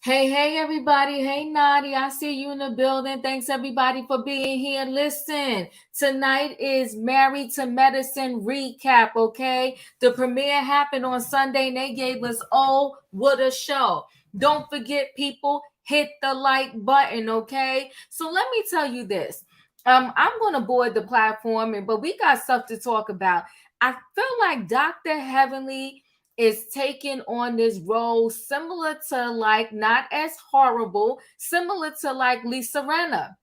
Hey, everybody. Hey, Nadi. I see you in the building. Thanks, everybody, for being here. Listen, tonight is Married to Medicine recap, okay? The premiere happened on Sunday, and they gave us, oh, what a show. Don't forget, people, hit the like button, okay? So let me tell you this. I'm going to board the platform, but we got stuff to talk about. I feel like Dr. Heavenly is taking on this role similar to like not as horrible, similar to like Lisa Renna.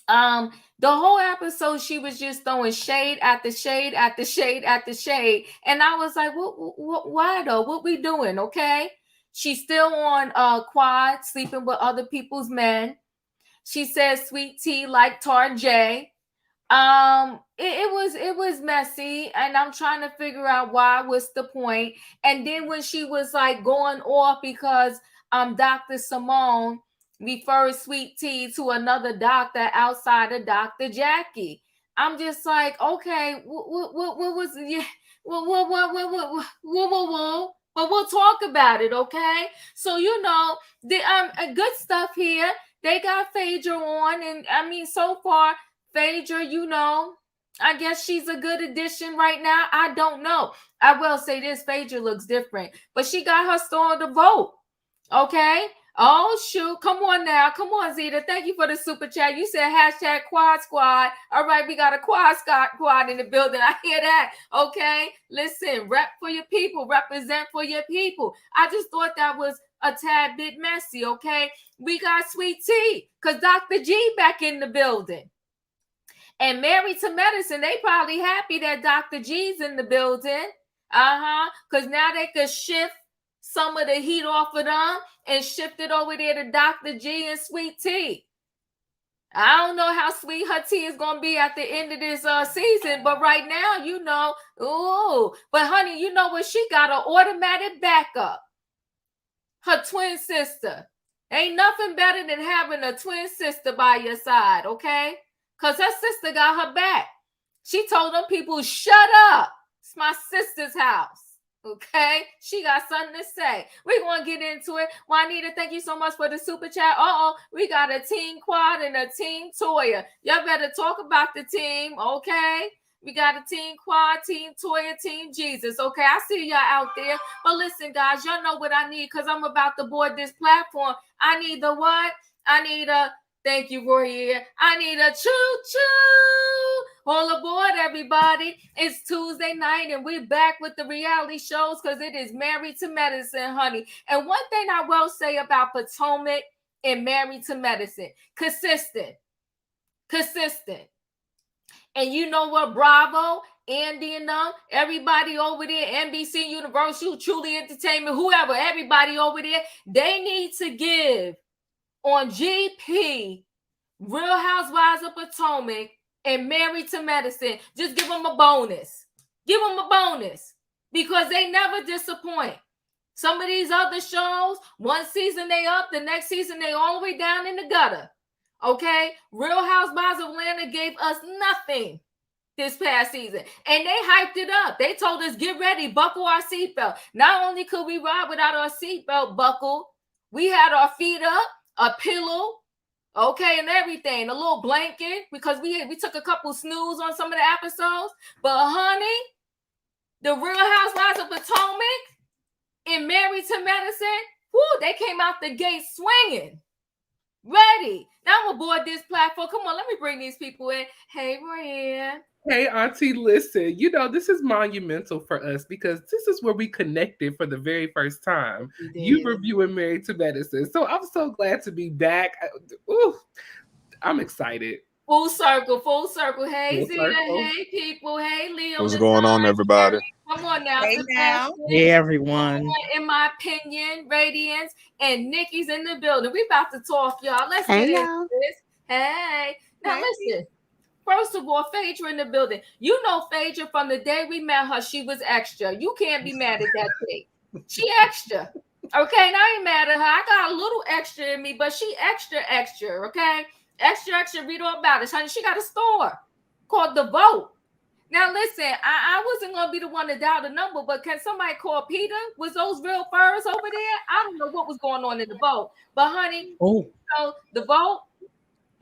The whole episode she was just throwing shade after shade after shade after shade, and I was like, why though? What we doing? Okay, she's still on quad, sleeping with other people's men. She says sweet tea like Tar J. It was messy, and I'm trying to figure out why. What's the point? And then when she was like going off because Dr. Simone referred sweet tea to another doctor outside of Dr. Jackie, I'm just like, okay, what was yeah, but we'll talk about it, okay? So the good stuff here. They got Phaedra on, and I mean, so far Phaedra, I guess she's a good addition right now. I don't know. I will say this, Phaedra looks different, but she got her store to vote. Okay. Oh, shoot. Come on now. Come on, Zeta. Thank you for the super chat. You said hashtag quad squad. All right, we got a quad squad in the building. I hear that. Okay. Listen, rep for your people. Represent for your people. I just thought that was a tad bit messy. Okay. We got sweet tea because Dr. G back in the building. And Married to Medicine, they probably happy that Dr. G's in the building. Because now they could shift some of the heat off of them and shift it over there to Dr. G and Sweet Tea. I don't know how sweet her tea is going to be at the end of this season, but right now, ooh. But honey, you know what? She got an automatic backup. Her twin sister. Ain't nothing better than having a twin sister by your side, okay? Because her sister got her back. She told them people, shut up. It's my sister's house. Okay? She got something to say. We're going to get into it. Juanita, thank you so much for the super chat. We got a team quad and a team Toya. Y'all better talk about the team, okay? We got a team quad, team Toya, team Jesus. Okay, I see y'all out there. But listen, guys, y'all know what I need because I'm about to board this platform. I need the what? I need a... Thank you, Roy. I need a choo-choo. All aboard, everybody. It's Tuesday night, and we're back with the reality shows because it is Married to Medicine, honey. And one thing I will say about Potomac and Married to Medicine, consistent. And you know what, Bravo, Andy and them, everybody over there, NBC, Universal, Truly Entertainment, whoever, everybody over there, they need to give on GP, Real Housewives of Potomac, and Married to Medicine. Just give them a bonus. Give them a bonus because they never disappoint. Some of these other shows, one season they up, the next season they all the way down in the gutter. Okay? Real Housewives of Atlanta gave us nothing this past season, and they hyped it up. They told us, get ready, buckle our seatbelt. Not only could we ride without our seatbelt buckled, we had our feet up, a pillow, okay, and everything, a little blanket, because we took a couple snooze on some of the episodes. But honey, the Real Housewives of Potomac and Married to Medicine, they came out the gate swinging, ready. Now I'm aboard this platform. Come on, let me bring these people in. Hey, Maria. Hey, Auntie, listen, this is monumental for us because this is where we connected for the very first time. You reviewing Married to Medicine. So I'm so glad to be back. I'm excited. Full circle. Hey, Zeta. Hey, people. Hey, Leo. What's going on, everybody? Come on now. Hey, everyone. In my opinion, Radiance and Nikki's in the building. We about to talk, y'all. Let's get into this. Hey. Now, listen. First of all, Phaedra in the building. You know Phaedra from the day we met her. She was extra. You can't be mad at that thing. She extra. Okay, and I ain't mad at her. I got a little extra in me, but she extra, okay? Extra, read all about it. Honey, she got a store called The Vote. Now listen, I wasn't gonna be the one to dial the number, but can somebody call Peter? Was those real furs over there? I don't know what was going on in the boat, but honey, so the boat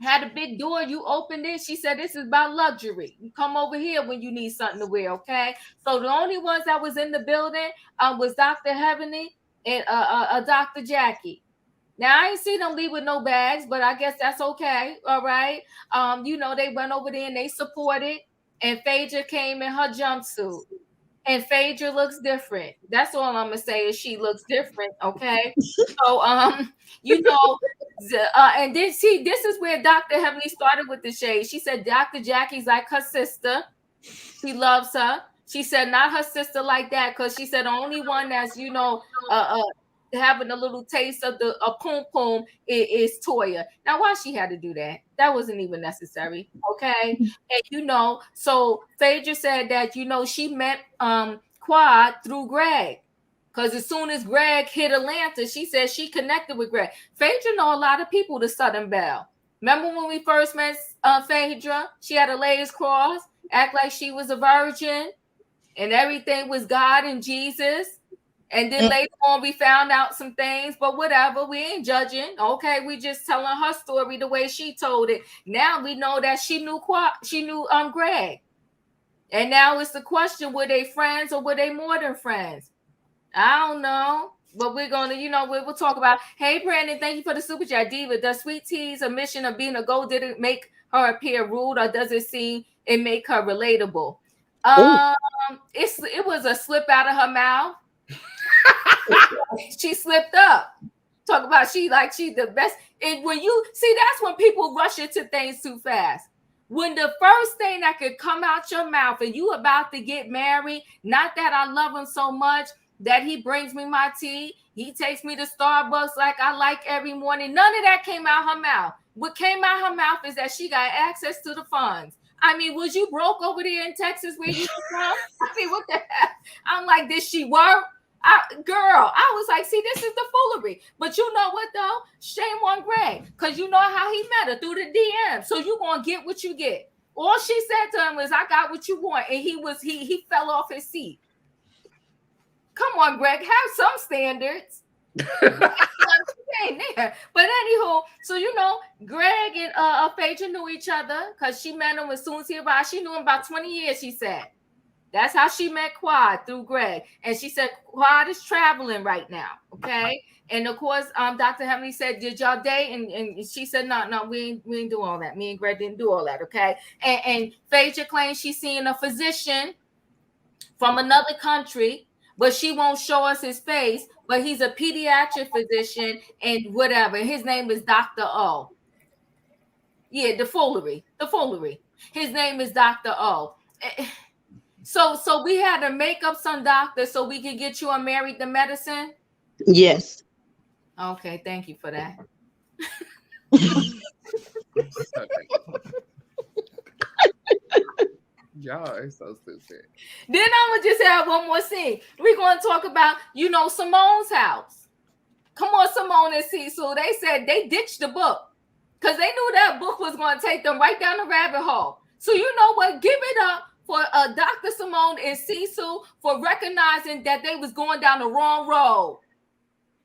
had a big door. You opened it. She said, "This is about luxury. You come over here when you need something to wear." Okay. So the only ones that was in the building was Dr. Heavenly and Dr. Jackie. Now I ain't see them leave with no bags, but I guess that's okay. All right. They went over there and they supported. And Phaedra came in her jumpsuit. And Phaedra looks different. That's all I'm gonna say is she looks different. Okay. So and then this is where Dr. Heavenly started with the shade. She said Dr. Jackie's like her sister. She loves her. She said not her sister like that, because she said the only one that's having a little taste of the poom poom is Toya. Now, why she had to do that? That wasn't even necessary. Okay. And so Phaedra said that she met Quad through Greg. Because as soon as Greg hit Atlanta, she said she connected with Greg. Phaedra know a lot of people to Southern Belle. Remember when we first met Phaedra? She had a lady's cross, act like she was a virgin, and everything was God and Jesus. And then later on, we found out some things, but whatever, we ain't judging. Okay, we just telling her story the way she told it. Now we know that she knew Greg, and now it's the question: were they friends or were they more than friends? I don't know, but we're gonna, we'll talk about. Hey, Brandon, thank you for the super chat. Diva, does Sweet Tea's admission of being a gold didn't make her appear rude, or does it make her relatable? It was a slip out of her mouth. She slipped up. Talk about she the best. And when you see, that's when people rush into things too fast. When the first thing that could come out your mouth and you about to get married, not that I love him so much that he brings me my tea, he takes me to Starbucks like I like every morning. None of that came out her mouth. What came out her mouth is that she got access to the funds. I mean, was you broke over there in Texas where you from? I mean, what the heck? I'm like, did she work? Girl, I was like, see, this is the foolery. But you know what, though? Shame on Greg, because you know how he met her through the DM. So you going to get what you get. All she said to him was, I got what you want. And he fell off his seat. Come on, Greg, have some standards. But anywho, so Greg and Phaedra knew each other because she met him as soon as he arrived. She knew him about 20 years, she said. That's how she met Quad, through Greg. And she said Quad is traveling right now. Okay. And of course, Dr. Heavenly said, did y'all date? And she said, no, we ain't do all that. Me and Greg didn't do all that. Okay. And Phaedra claims she's seeing a physician from another country, but she won't show us his face. But he's a pediatric physician and whatever. His name is Dr. O. Yeah, the foolery. His name is Dr. O. So we had to make up some doctor so we could get you on Married to Medicine? Yes. Okay, thank you for that. Y'all are so stupid. Then I'm going to just have one more thing. We're going to talk about, Simone's house. Come on, Simone and Cecil. They said they ditched the book because they knew that book was going to take them right down the rabbit hole. So you know what? Give it up for Dr. Simone and Cecil for recognizing that they was going down the wrong road.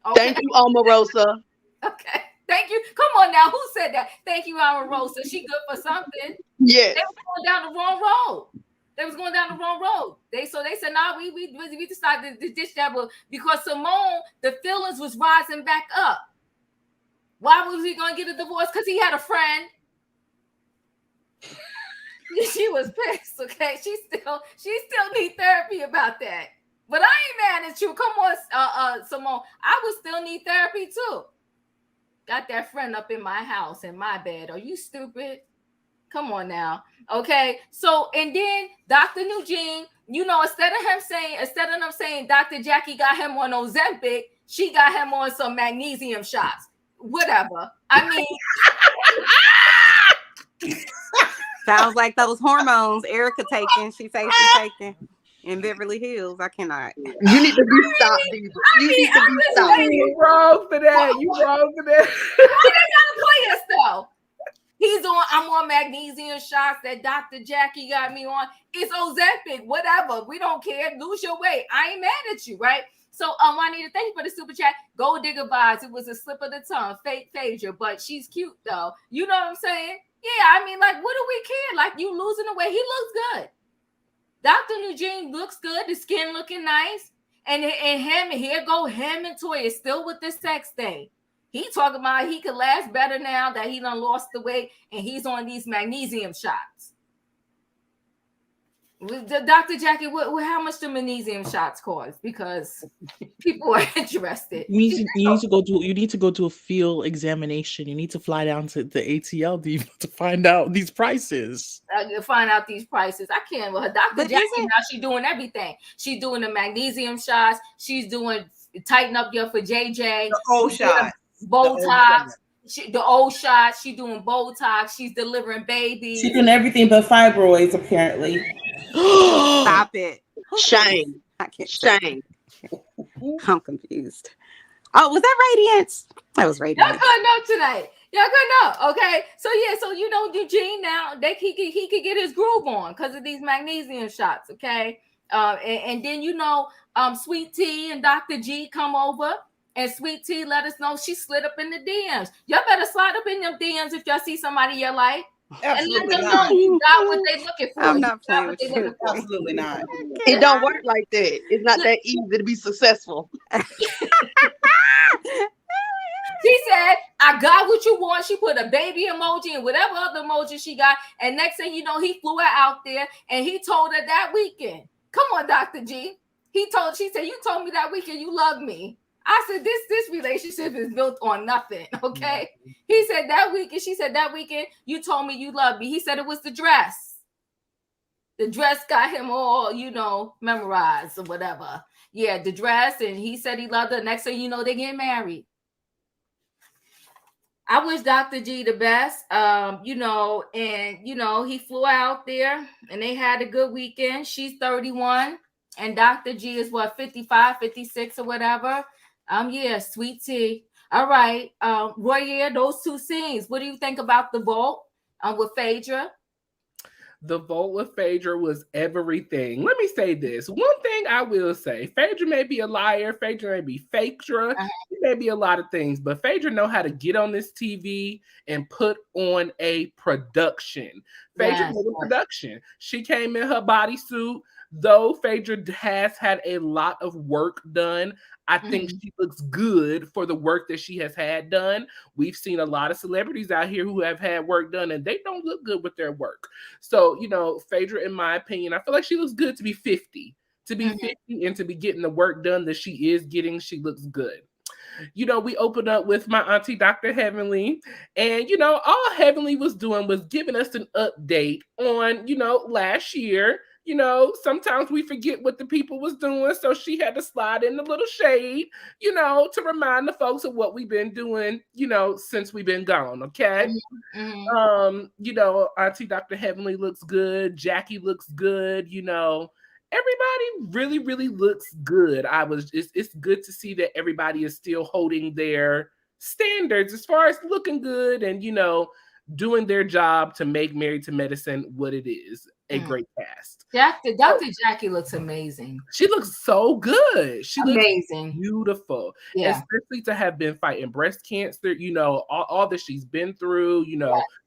Okay? Thank you, Omarosa. Okay. Thank you. Come on now. Who said that? Thank you, Omarosa. She good for something. Yes. They was going down the wrong road. They said, nah, we decided to ditch that book because Simone, the feelings was rising back up. Why was he going to get a divorce? Because he had a friend. She was pissed, okay? She still need therapy about that. But I ain't mad at you. Come on, Simone. I would still need therapy too. Got that friend up in my house, in my bed. Are you stupid? Come on now. Okay. So, and then Dr. Eugene, instead of them saying Dr. Jackie got him on Ozempic, she got him on some magnesium shots. Whatever. I mean, sounds like those hormones Erica taking. She says she's taking in Beverly Hills. I cannot. You need to be stopped, Diva. You need to be stopped. You wrong for that. You wrong for that. Why they gotta play us though? I'm on magnesium shots that Dr. Jackie got me on. It's Ozempic, whatever. We don't care. Lose your weight. I ain't mad at you, right? So Juanita, thank you for the super chat. Gold digger vibes. It was a slip of the tongue. Fake Phaedra, but she's cute though. You know what I'm saying? Yeah, I mean, like, what do we care? Like, you losing the weight. He looks good. Dr. Eugene looks good. The skin looking nice. And here go him and Toya still with this sex thing. He talking about he could last better now that he done lost the weight and he's on these magnesium shots. Dr. Jackie, how much do magnesium shots cost? Because people are interested. You need to go to a field examination. You need to fly down to the ATL to find out these prices. I can't. Well, Dr. Jackie now she's doing everything. She's doing the magnesium shots. She's doing tighten up your for JJ. The old shot. Botox. The old shot. She's doing Botox. She's delivering babies. She's doing everything but fibroids, apparently. Stop it. Shame. I can't. Shame. I'm confused. Oh, was that Radiance? That was Radiance. Y'all gonna know tonight. Y'all gonna know. Okay. So yeah. So you know Eugene now. He could get his groove on because of these magnesium shots. Okay. And then you know Sweet Tea and Dr. G come over. And Sweet Tea let us know she slid up in the DMs. Y'all better slide up in them DMs if y'all see somebody you like. Absolutely and let them not. know you got what they looking for. I'm not playing with you. Absolutely not. It don't work like that. It's not that easy to be successful. She said, I got what you want. She put a baby emoji and whatever other emoji she got. And next thing you know, he flew her out there and he told her that weekend. Come on, Dr. G. She said, you told me that weekend you love me. I said, this relationship is built on nothing, okay? He said that weekend, she said that weekend, you told me you loved me. He said it was the dress. The dress got him all, memorized or whatever. Yeah, the dress, and he said he loved her. Next thing you know, they get married. I wish Dr. G the best, he flew out there and they had a good weekend. She's 31 and Dr. G is 55, 56 or whatever. Yeah, Sweet Tea. All right. Roy, those two scenes. What do you think about the vault with Phaedra? The vote with Phaedra was everything. Let me say this. One thing I will say, Phaedra may be a liar. Phaedra may be Phaedra. She may be a lot of things, but Phaedra know how to get on this TV and put on a production. Phaedra made a production. She came in her bodysuit. Though Phaedra has had a lot of work done, I think she looks good for the work that she has had done. We've seen a lot of celebrities out here who have had work done and they don't look good with their work. So, Phaedra, in my opinion, I feel like she looks good to be 50. To be 50 and to be getting the work done that she is getting, she looks good. We opened up with my auntie, Dr. Heavenly. And, all Heavenly was doing was giving us an update on, last year. Sometimes we forget what the people was doing. So she had to slide in a little shade, to remind the folks of what we've been doing, since we've been gone. Okay. Auntie Dr. Heavenly looks good. Jackie looks good. Everybody really, really looks good. It's good to see that everybody is still holding their standards as far as looking good and, doing their job to make Married to Medicine what it is, a great cast. Dr. Jackie looks amazing. She looks so good. She amazing. Looks beautiful. Yeah. Especially to have been fighting breast cancer, all that she's been through,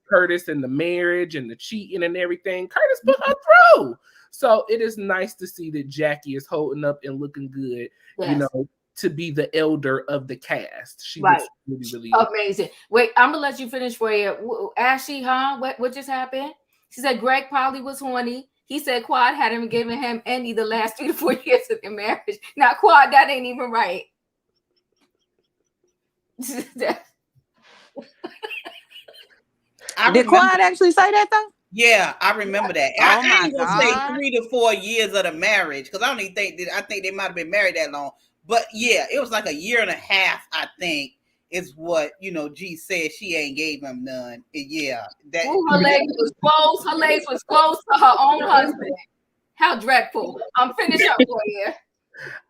Curtis and the marriage and the cheating and everything. Curtis put her through. So it is nice to see that Jackie is holding up and looking good, to be the elder of the cast. She looks really, really amazing. Wait, I'm gonna let you finish for you. Ashley, what just happened? She said Greg probably was horny. He said Quad hadn't given him any the last 3 to 4 years of their marriage. Now, Quad, that ain't even right. Did Quad actually say that though? Yeah, I remember that. I ain't gonna say 3 to 4 years of the marriage because I don't even think I think they might have been married that long. But yeah, it was like a year and a half, I think, is what G said. She ain't gave him none. Yeah, that her legs was close. Her legs was close to her own husband. How dreadful. I'm finished up for you.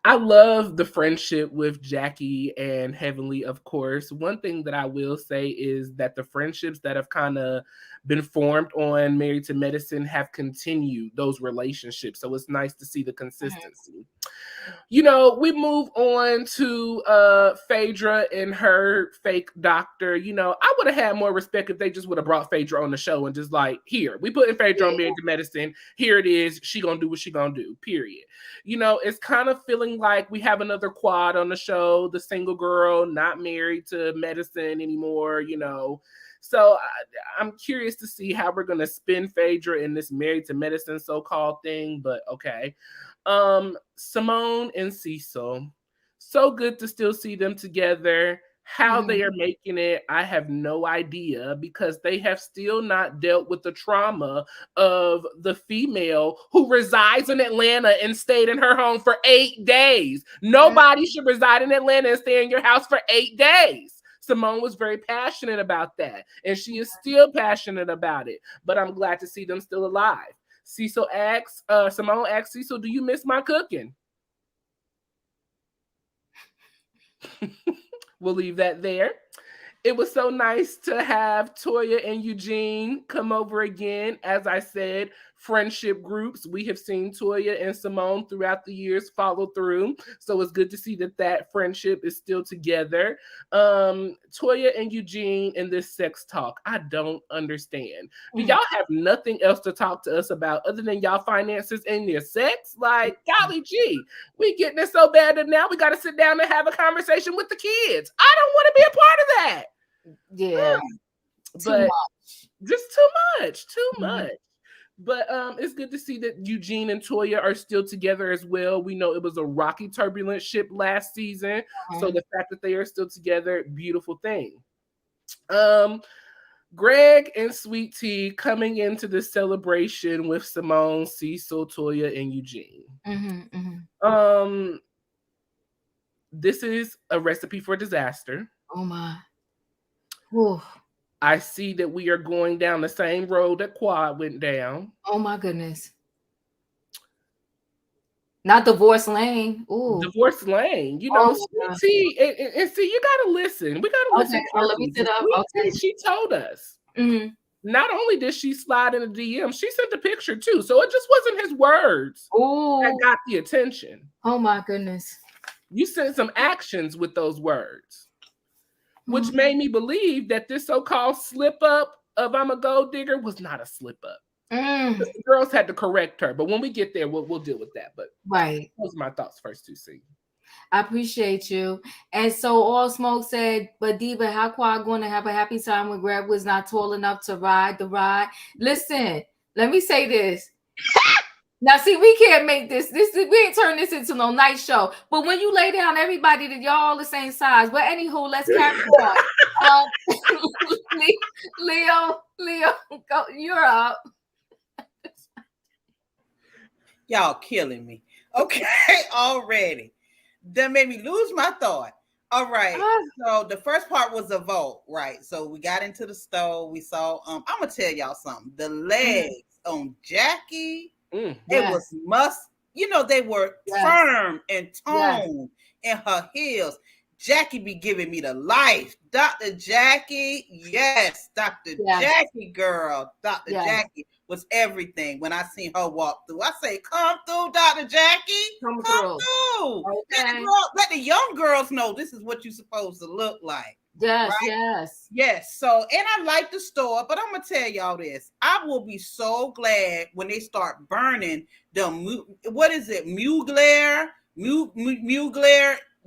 I love the friendship with Jackie and Heavenly, of course. One thing that I will say is that the friendships that have kind of been formed on Married to Medicine have continued those relationships. So it's nice to see the consistency. You know, we move on to Phaedra and her fake doctor. You know, I would have had more respect if they just would have brought Phaedra on the show and just like, here, we put in Phaedra on Married to Medicine. Here it is. She gonna do what she gonna do, period. You know, it's kind of feeling like we have another quad on the show, the single girl, not married to medicine anymore, you know. So I'm curious to see how we're going to spin Phaedra in this Married to Medicine so-called thing, but okay. Simone and Cecil. So good to still see them together. How they are making it, I have no idea, because they have still not dealt with the trauma of the female who resides in Atlanta and stayed in her home for 8 days. Nobody should reside in Atlanta and stay in your house for 8 days. Simone was very passionate about that, and she is still passionate about it, but I'm glad to see them still alive. Simone asks Cecil, do you miss my cooking? We'll leave that there. It was so nice to have Toya and Eugene come over again. As I said, friendship groups. We have seen Toya and Simone throughout the years follow through. So it's good to see that friendship is still together. Toya and Eugene in this sex talk, I don't understand. Do y'all have nothing else to talk to us about other than y'all finances and your sex? Like, golly gee, we getting it so bad that now we got to sit down and have a conversation with the kids. I don't want to be a part of that. Yeah, but just too much. But it's good to see that Eugene and Toya are still together as well. We know it was a rocky, turbulent ship last season, so the fact that they are still together, beautiful thing. Greg and Sweet Tea coming into the celebration with Simone, Cecil, Toya, and Eugene. This is a recipe for disaster. Oh my. Whew. I see that we are going down the same road that Quad went down. Oh my goodness. Not Divorce Lane. Ooh. Divorce Lane. You know, see, and see, you gotta listen. We gotta listen. Let me sit up. Okay. She told us. Not only did she slide in the DM, she sent a picture too. So it just wasn't his words that got the attention. Oh my goodness. You sent some actions with those words, which made me believe that this so-called slip up of I'm a gold digger was not a slip up. The girls had to correct her, but when we get there, we'll deal with that. But right, those are my thoughts first to see. I appreciate you. And so All Smoke said, but Diva, how Quad going to have a happy time when Greg was not tall enough to ride the ride? Listen, let me say this. Now, see, we can't make this. We ain't turn this into no night show. But when you lay down everybody, that y'all all the same size. But anywho, let's carry on. Leo, go. You're up. Y'all killing me. Okay, already. That made me lose my thought. All right. So the first part was a vote, right? So we got into the stove. We saw. I'm gonna tell y'all something. The legs on Jackie. It was they were firm and toned in her heels. Jackie be giving me the life. Dr. Jackie, yes, Dr. Jackie girl. Dr. Jackie was everything when I seen her walk through. I say, come through, Dr. Jackie. Come through. Okay. Let the young girls know this is what you're supposed to look like. Yes, right? Yes. So, and I like the store, but I'm gonna tell y'all this. I will be so glad when they start burning the Mugler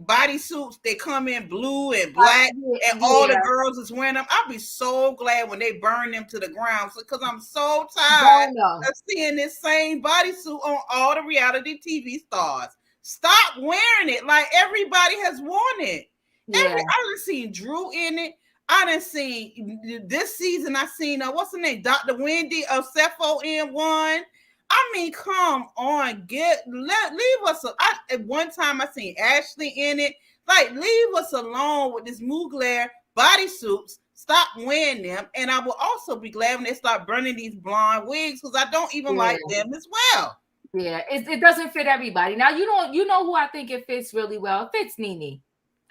bodysuits. They come in blue and black, and all the girls is wearing them. I'll be so glad when they burn them to the ground, because I'm so tired of seeing this same bodysuit on all the reality TV stars. Stop wearing it like everybody has worn it. I done seen Drew in it. I done seen this season. I seen what's her name, Dr. Wendy of Cepho in one. I mean, come on, leave us. At one time I seen Ashley in it. Like, leave us alone with this Mugler bodysuits. Stop wearing them, and I will also be glad when they start burning these blonde wigs, because I don't even like them as well. Yeah, it doesn't fit everybody. Now you know who I think it fits really well. It fits Nene.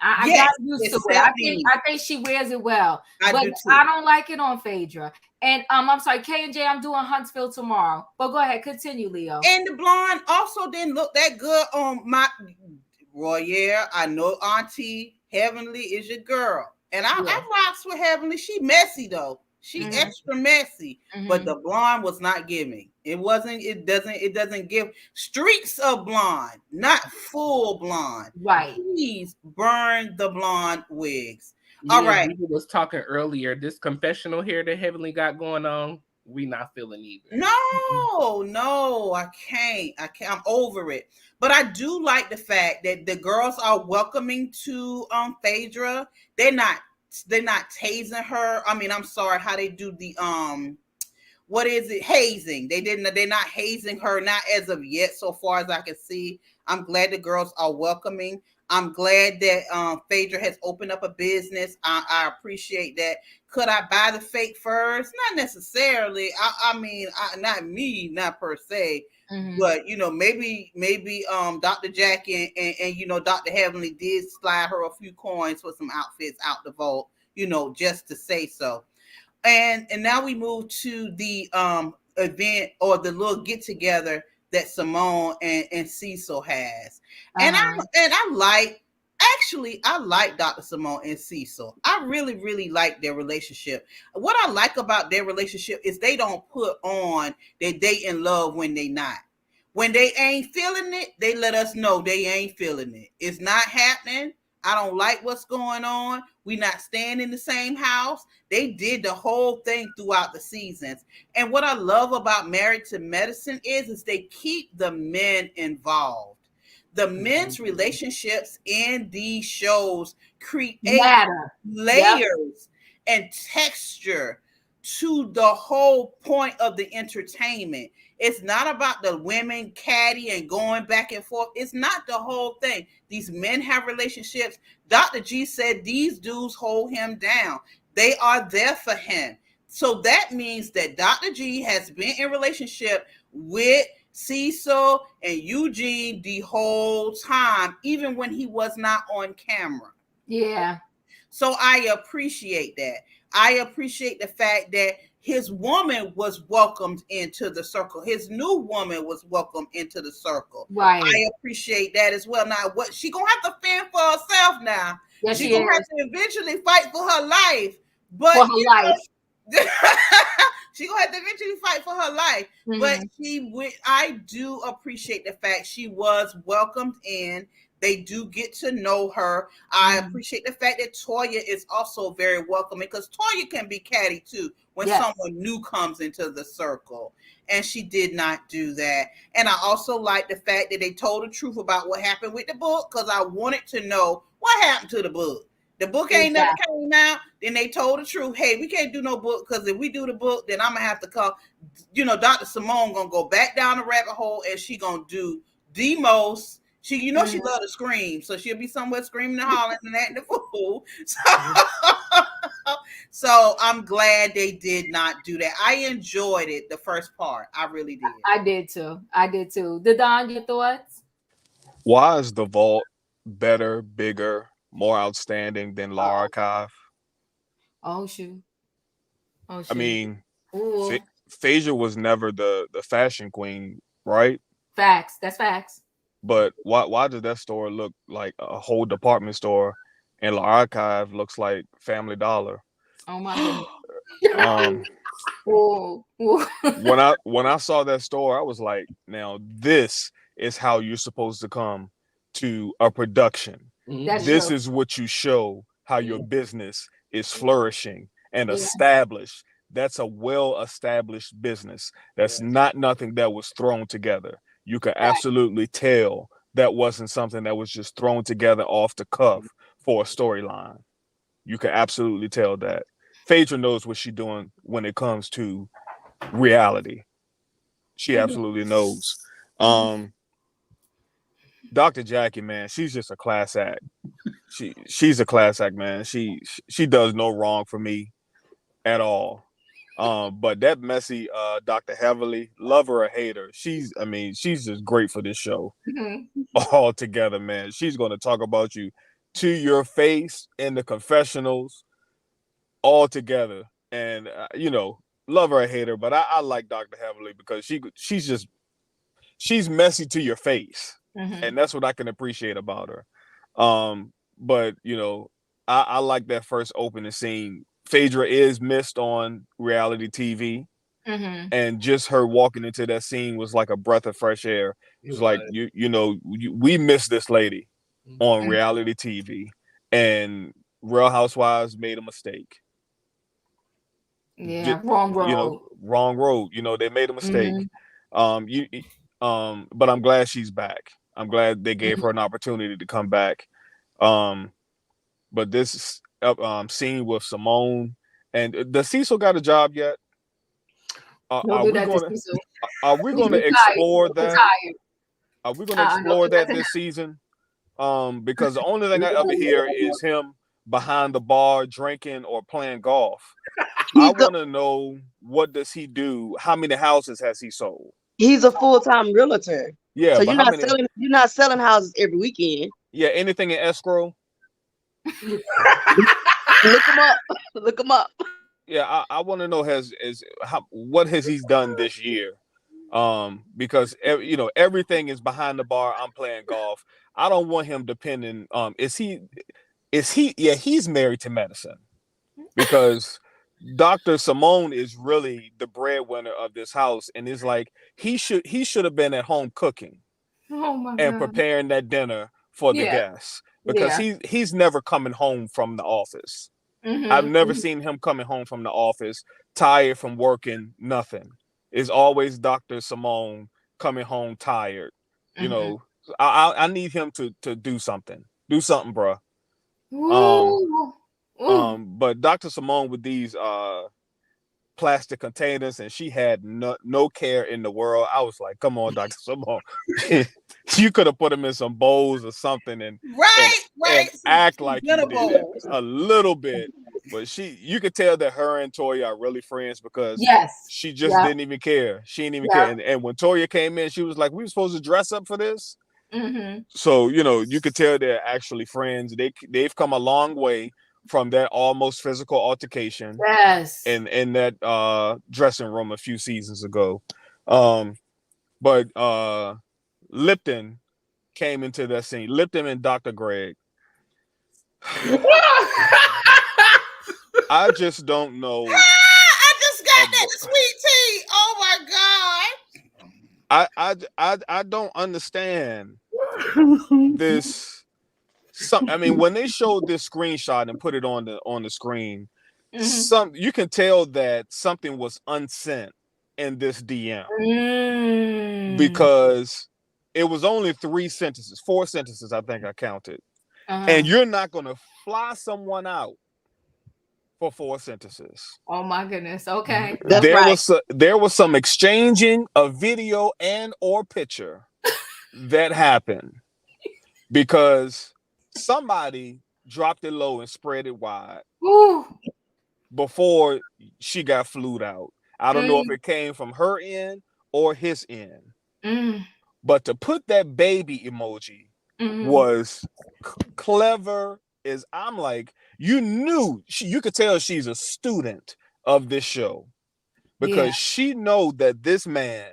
I Yes, got used to it. I think she wears it well. I But do too. I don't like it on Phaedra. And I'm sorry, K&J, I'm doing Huntsville tomorrow. But go ahead, continue, Leo. And the blonde also didn't look that good on my Royer. I know Auntie Heavenly is your girl. And I rocks with Heavenly. She messy though. She extra messy. But the blonde was not giving. It doesn't give streaks of blonde, not full blonde. Right. Please burn the blonde wigs. Yeah, all right. We was talking earlier. This confessional hair that Heavenly got going on, we not feeling either. No, I can't. I'm over it. But I do like the fact that the girls are welcoming to Phaedra. They're not tasing her. I mean, I'm sorry, how they do the what is it? Hazing. They're not hazing her, not as of yet, so far as I can see. I'm glad the girls are welcoming. I'm glad that Phaedra has opened up a business. I appreciate that. Could I buy the fake furs? Not necessarily. I mean, not me, not per se. But maybe Dr. Jackie and Dr. Heavenly did slide her a few coins for some outfits out the vault, just to say so. And now we move to the event or the little get together that Simone and Cecil has. And I like Dr. Simone and Cecil. I really, really like their relationship. What I like about their relationship is they don't put on that they in love when they not. When they ain't feeling it, they let us know they ain't feeling it. It's not happening. I don't like what's going on. We not staying in the same house. They did the whole thing throughout the seasons. And what I love about Married to Medicine is they keep the men involved. The men's relationships in these shows create layers and texture to the whole point of the entertainment. It's not about the women catty and going back and forth. It's not the whole thing. These men have relationships. Dr. G said these dudes hold him down. They are there for him. So that means that Dr. G has been in relationship with Cecil and Eugene the whole time, even when he was not on camera. Yeah. So I appreciate that. I appreciate the fact that his woman was welcomed into the circle. His new woman was welcomed into the circle. Right. I appreciate that as well. Now, what she gonna have to fend for herself now. Yes, she gonna have to eventually fight for her life. But for her life. She gonna have to eventually fight for her life. But I do appreciate the fact she was welcomed in. They do get to know her. I appreciate the fact that Toya is also very welcoming, because Toya can be catty too when someone new comes into the circle. And she did not do that. And I also like the fact that they told the truth about what happened with the book, because I wanted to know what happened to the book. The book ain't never came out. Then they told the truth. Hey, we can't do no book, because if we do the book, then I'm going to have to come. Dr. Simone going to go back down the rabbit hole, and she going to do the most. She, she love to scream, so she'll be somewhere screaming and hollering and acting the fool. So I'm glad they did not do that. I enjoyed it, the first part. I really did. I did too. Don, your thoughts? Why is the vault better, bigger, more outstanding than La Archive? Oh shoot. I mean, Phaedra was never the fashion queen, right? Facts. That's facts. But why does that store look like a whole department store, and La Archive looks like Family Dollar? Oh my goodness. When I saw that store, I was like, now this is how you're supposed to come to a production. This is what you show how your business is flourishing and established. That's a well-established business. That's not nothing that was thrown together. You could absolutely tell that wasn't something that was just thrown together off the cuff for a storyline. You could absolutely tell that. Phaedra knows what she's doing when it comes to reality. She absolutely knows. Dr. Jackie, man, she's just a class act. She's a class act, man. She does no wrong for me at all. But that messy Dr. Heavily, love her or hate her, she's just great for this show. All together, man. She's going to talk about you to your face in the confessionals, all together. And love her or hate her, but I like Dr. Heavily because she's messy to your face, and that's what I can appreciate about her. But I like that first opening scene. Phaedra is missed on reality TV, and just her walking into that scene was like a breath of fresh air. It was like we miss this lady on reality TV, and Real Housewives made a mistake. Yeah, wrong road. Wrong road. They made a mistake. But I'm glad she's back. I'm glad they gave her an opportunity to come back. But this scene with Simone, and does Cecil got a job yet? Are we going to explore that? Are we going to explore that this season? Because the only thing I ever hear is him behind the bar drinking or playing golf. I want to know, what does he do? How many houses has he sold? He's a full-time realtor. Yeah, so you're not selling houses every weekend. Yeah, anything in escrow. Look him up. Yeah, I want to know what has he done this year? Because everything is behind the bar. I'm playing golf. I don't want him depending. He's married to medicine, because Dr. Simone is really the breadwinner of this house, and it's like he should have been at home cooking and preparing that dinner for the guests, because he's never coming home from the office. I've never seen him coming home from the office tired from working. Nothing. It's always Dr. Simone coming home tired. I need him to do something. Do something, bro. But Dr. Simone with these plastic containers, and she had no care in the world. I was like, come on, Dr. Simone. You could have put them in some bowls or something and act like you did it a little bit. But you could tell that her and Toya are really friends, because she just didn't even care. She didn't even care. And when Toya came in, she was like, we were supposed to dress up for this. So, you could tell they're actually friends. They've come a long way from that almost physical altercation in that dressing room a few seasons ago. But Lipton came into that scene. Lipton and Dr. Greg. I just don't know. I just got that sweet tea. Oh my God. I don't understand this. When they showed this screenshot and put it on the screen, you can tell that something was unsent in this DM, because it was only 4 sentences, I think I counted. And you're not going to fly someone out for 4 sentences. Oh my goodness. Okay. There was some exchanging of video and or picture that happened, because somebody dropped it low and spread it wide before she got flued out. I don't know if it came from her end or his end. But to put that baby emoji was clever. I'm like, you could tell she's a student of this show, because she know that this man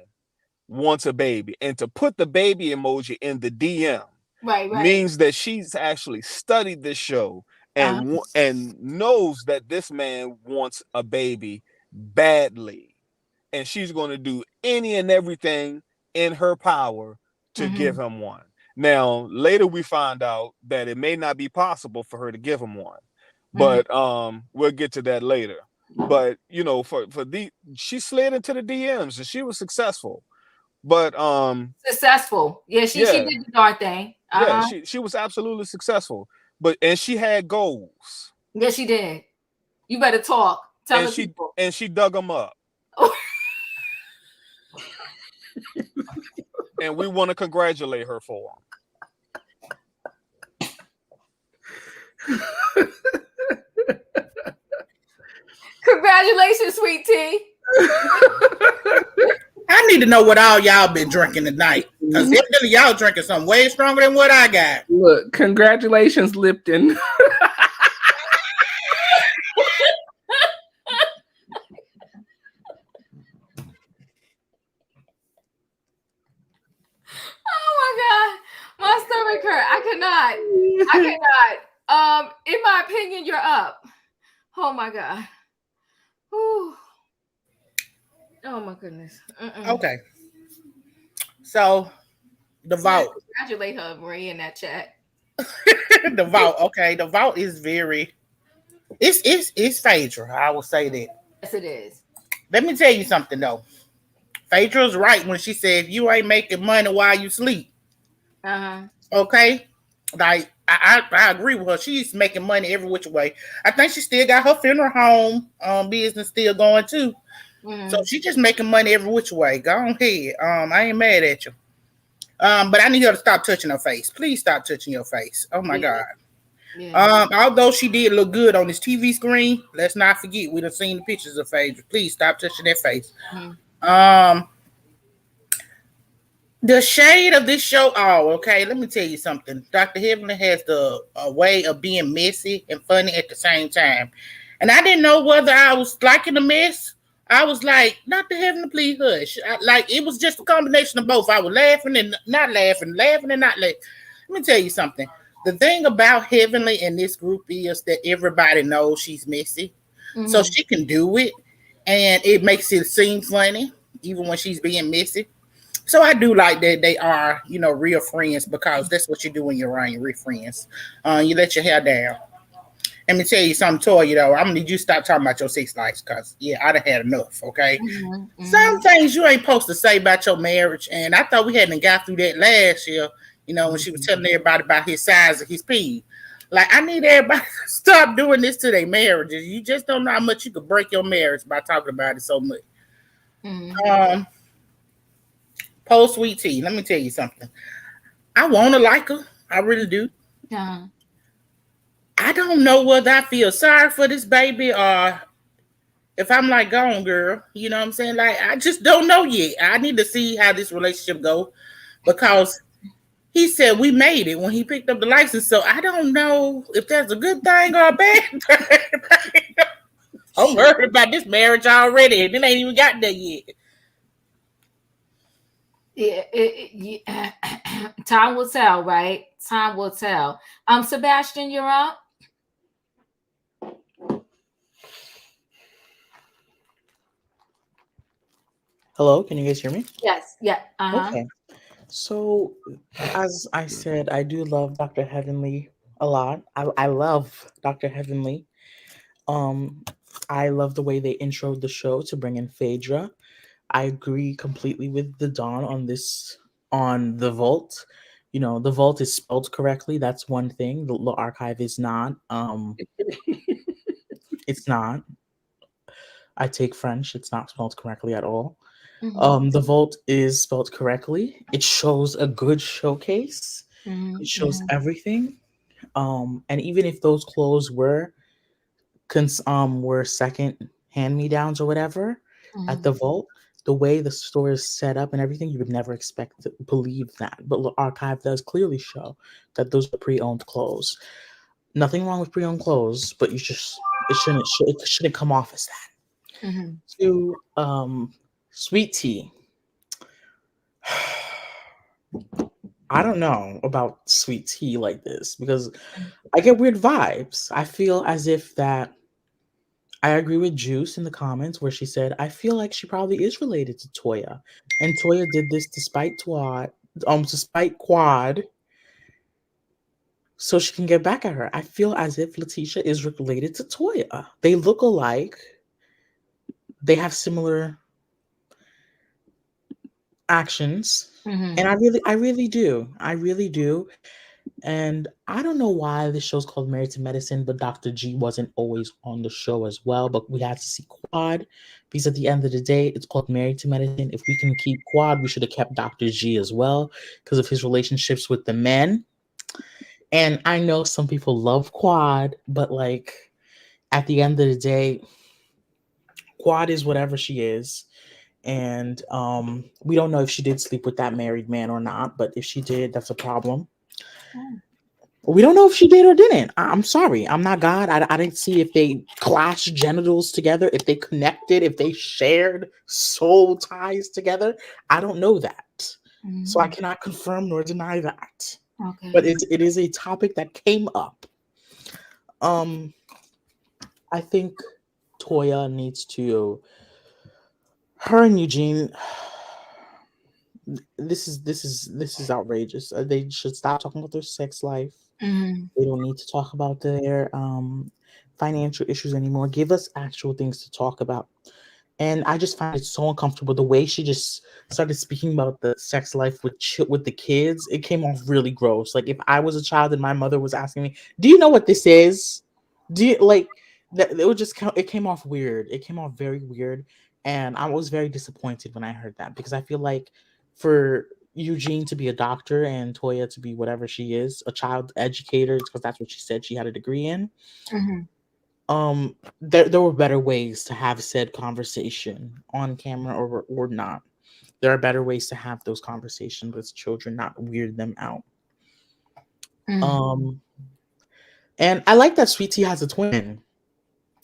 wants a baby, and to put the baby emoji in the DM means that she's actually studied this show and knows that this man wants a baby badly, and she's going to do any and everything in her power to give him one. Now, later we find out that it may not be possible for her to give him one, but we'll get to that later. But she slid into the DMs and she was successful. But successful, she did the dark thing. She was absolutely successful. And she had goals. Yes, she did. You better talk. Tell the people. And she dug them up. And we want to congratulate her for them. Congratulations Congratulations, sweet tea. I need to know what all y'all been drinking tonight. Because evidently y'all drinking something way stronger than what I got. Look, congratulations, Lipton. Oh my God. My stomach hurt. I cannot. In my opinion, you're up. Oh my God. Whew. Oh my goodness. Okay. So the vote. Congratulate her, Marie, in that chat. The vote. Okay. The vote is very it's Phaedra. I will say that. Yes, it is. Let me tell you something though. Phaedra's right when she said you ain't making money while you sleep. Okay? Like I agree with her. She's making money every which way. I think she still got her funeral home business still going too. So she's just making money every which way. Go ahead. I ain't mad at you. But I need her to stop touching her face. Please stop touching your face. Oh my God. Yeah. Although she did look good on this TV screen, let's not forget we done seen the pictures of Phaedra. Please stop touching that face. The shade of this show. Oh, okay. Let me tell you something. Dr. Heavenly has a way of being messy and funny at the same time, and I didn't know whether I was liking the mess. I was like, Dr. Heavenly, please hush. Like it was just a combination of both. I was laughing and not laughing, laughing and not laughing. Let me tell you something. The thing about Heavenly in this group is that everybody knows she's messy. So she can do it. And it makes it seem funny, even when she's being messy. So I do like that they are, real friends because that's what you do when you're around your real friends. You let your hair down. Let me tell you something, Toya, though. I'm going to need you to stop talking about your sex lives because, I done had enough, okay? Some things you ain't supposed to say about your marriage. And I thought we hadn't got through that last year. When she was telling everybody about his size of his pee. Like, I need everybody to stop doing this to their marriages. You just don't know how much you could break your marriage by talking about it so much. Post Sweet Tea, let me tell you something. I want to like her. I really do. I don't know whether I feel sorry for this baby or if I'm like, go on, girl. You know what I'm saying? Like, I just don't know yet. I need to see how this relationship goes because he said we made it when he picked up the license. So I don't know if that's a good thing or a bad thing. I'm worried about this marriage already. And it ain't even got there yet. Yeah, time will tell, right? Time will tell. Sebastian, you're up. Hello, can you guys hear me? Yes. Yeah. Okay. So, as I said, I do love Dr. Heavenly a lot. I love Dr. Heavenly. I love the way they introed the show to bring in Phaedra. I agree completely with the Dawn on the vault. The vault is spelled correctly. That's one thing. The archive is not. It's not. I take French. It's not spelled correctly at all. The vault is spelled correctly. It shows a good showcase. It shows everything. And even if those clothes were second hand-me-downs or whatever at the vault, the way the store is set up and everything, you would never expect to believe that. But the archive does clearly show that those are pre-owned clothes. Nothing wrong with pre-owned clothes, but it shouldn't come off as that. To Sweet Tea. I don't know about Sweet Tea like this because I get weird vibes. I feel as if that I agree with Juice in the comments where she said, I feel like she probably is related to Toya. And Toya did this despite Quad, so she can get back at her. I feel as if Lateasha is related to Toya. They look alike. They have similar actions. And I really do. And I don't know why the show's called Married to Medicine, but Dr. G wasn't always on the show as well. But we had to see Quad because at the end of the day, it's called Married to Medicine. If we can keep Quad, we should have kept Dr. G as well because of his relationships with the men. And I know some people love Quad, but like at the end of the day, Quad is whatever she is. And we don't know if she did sleep with that married man or not, but if she did, that's a problem. We don't know if she did or didn't. I'm sorry. I'm not God. I didn't see if they clashed genitals together, if they connected, if they shared soul ties together. I don't know that. So I cannot confirm nor deny that. Okay. But it is a topic that came up. I think Toya needs to, her and Eugene, this is outrageous. They should stop talking about their sex life. They don't need to talk about their financial issues anymore. Give us actual things to talk about. And I just find it so uncomfortable the way she just started speaking about the sex life with the kids. It came off really gross. Like if I was a child and my mother was asking me, "Do you know what this is?" Do you like that? It came off weird. It came off very weird, and I was very disappointed when I heard that because I feel like for Eugene to be a doctor and Toya to be whatever she is, a child educator, because that's what she said she had a degree in. There were better ways to have said conversation on camera or not. There are better ways to have those conversations with children, not weird them out. And I like that Sweet Tea has a twin.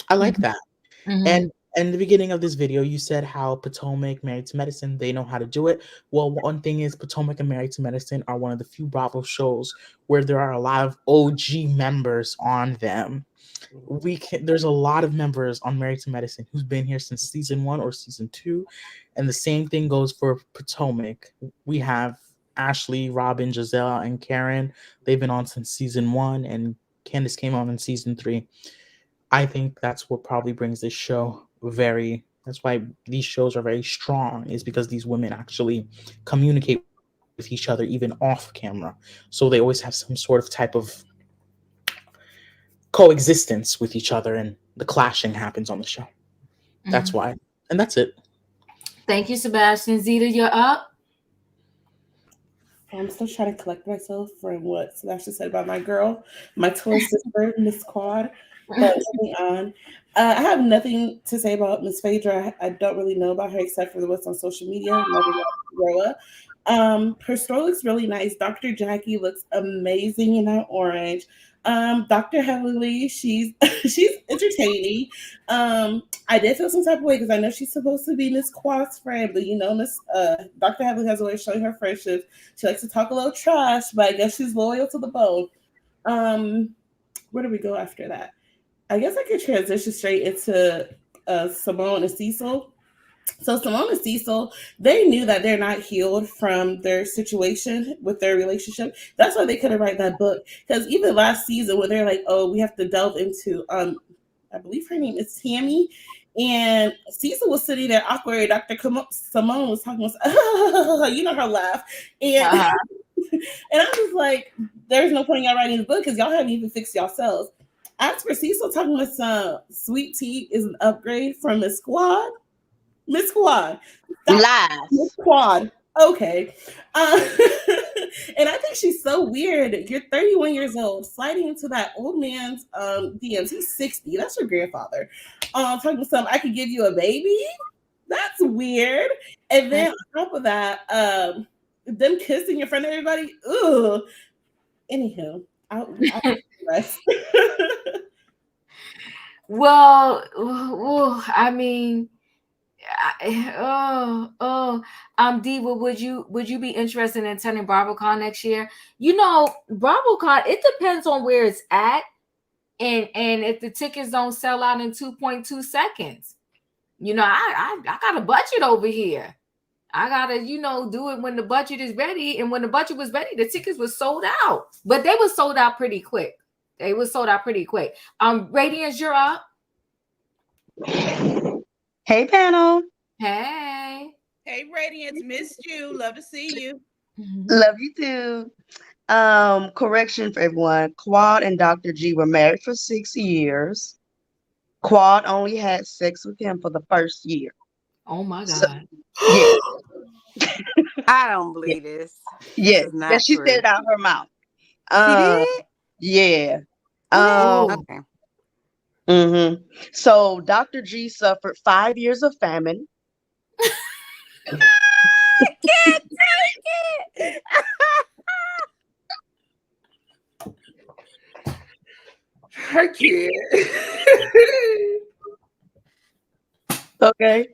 I like that. And in the beginning of this video, you said how Potomac, Married to Medicine, they know how to do it. Well, one thing is Potomac and Married to Medicine are one of the few Bravo shows where there are a lot of OG members on them. There's a lot of members on Married to Medicine who's been here since season 1 or season 2, and the same thing goes for Potomac. We have Ashley, Robin, Giselle, and Karen. They've been on since season 1, and Candace came on in season 3. I think that's what probably brings this show that's why these shows are very strong, is because these women actually communicate with each other even off camera. So they always have some sort of type of coexistence with each other, and the clashing happens on the show. That's why. And that's it. Thank you, Sebastian. Zeta, you're up. I'm still trying to collect myself from what Sebastian said about my girl, my twin sister, Miss Quad. But moving on, I have nothing to say about Miss Phaedra. I don't really know about her except for what's on social media. Her store looks really nice. Dr. Jackie looks amazing in that orange. Dr. Heavenly, she's entertaining. I did feel some type of way because I know she's supposed to be Miss Quad's friend, but Miss Dr. Heavenly has always shown her friendship. She likes to talk a little trash, but I guess she's loyal to the bone. Where do we go after that? I guess I could transition straight into Simone and Cecil. So Simone and Cecil, they knew that they're not healed from their situation with their relationship. That's why they couldn't write that book. Because even last season, when they're like, "Oh, we have to delve into," I believe her name is Tammy, and Cecil was sitting there awkward. Dr. Simone was talking about, her laugh, and and I was like, "There's no point in y'all writing the book because y'all haven't even fixed yourselves." As for Cecil talking with some Sweet Tea is an upgrade from Miss Quad. Miss Quad. Lies. Miss Quad. Okay. And I think she's so weird. You're 31 years old, sliding into that old man's DMs. He's 60. That's your grandfather. Talking to some, "I could give you a baby." That's weird. And then on top of that, them kissing in front of everybody. Ugh. Anywho, I'll rest. Well, I mean, Diva, would you be interested in attending BravoCon next year? BravoCon, it depends on where it's at, and if the tickets don't sell out in 2.2 seconds. I got a budget over here. I gotta, do it when the budget is ready. And when the budget was ready, the tickets were sold out. But they were sold out pretty quick. Radiance, you're up. Hey, panel. Hey. Hey, Radiance, missed you. Love to see you. Love you too. Correction for everyone. Quad and Dr. G were married for 6 years. Quad only had sex with him for the first year. Oh my God. Yeah. I don't believe this. Yes. That she said it out her mouth. She did? Yeah. Okay. Mm-hmm. So Dr. G suffered 5 years of famine. I can't take it. I can't. Okay.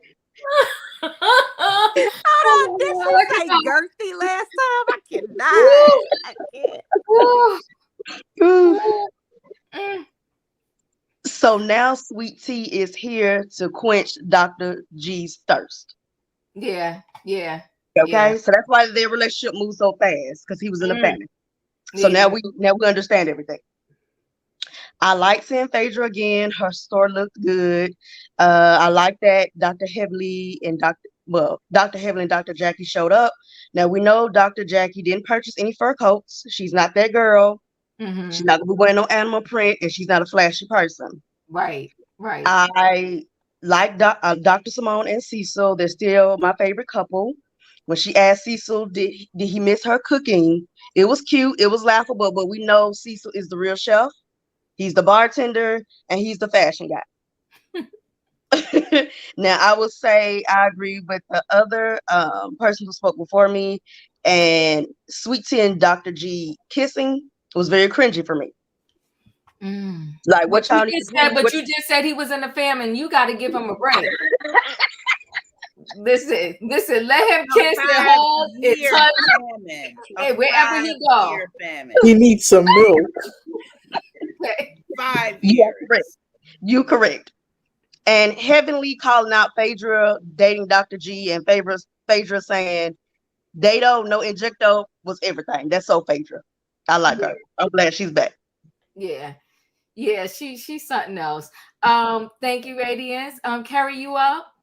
Hold on, did she say girthy last time? I cannot. I can't. So now Sweet Tea is here to quench Dr. G's thirst. Yeah. Okay, Yeah. so that's why their relationship moved so fast, because he was in a famine. So Yeah. now we understand everything. I like seeing Phaedra again. Her store looked good. I like that Dr. Heavily and Dr. Heavily and Dr. Jackie showed up. Now we know Dr. Jackie didn't purchase any fur coats. She's not that girl. Mm-hmm. She's not gonna be wearing no animal print, and she's not a flashy person. Right. I like Dr. Simone and Cecil. They're still my favorite couple. When she asked Cecil, did he miss her cooking? It was cute. It was laughable, but we know Cecil is the real chef. He's the bartender and he's the fashion guy. Now, I will say I agree with the other person who spoke before me, and Sweet Tea and Dr. G kissing was very cringy for me. Like, what y'all need to do? But you just said he was in a famine. You got to give him a break. Listen, let him kiss and hold and touch and wherever he go. He needs some milk. 5 years. You correct. And Heavenly calling out Phaedra dating Dr. G, and Phaedra saying Dato, no injecto was everything. That's so Phaedra. I like her. I'm glad she's back. Yeah, she's something else. Thank you, Radiance. Carry you up.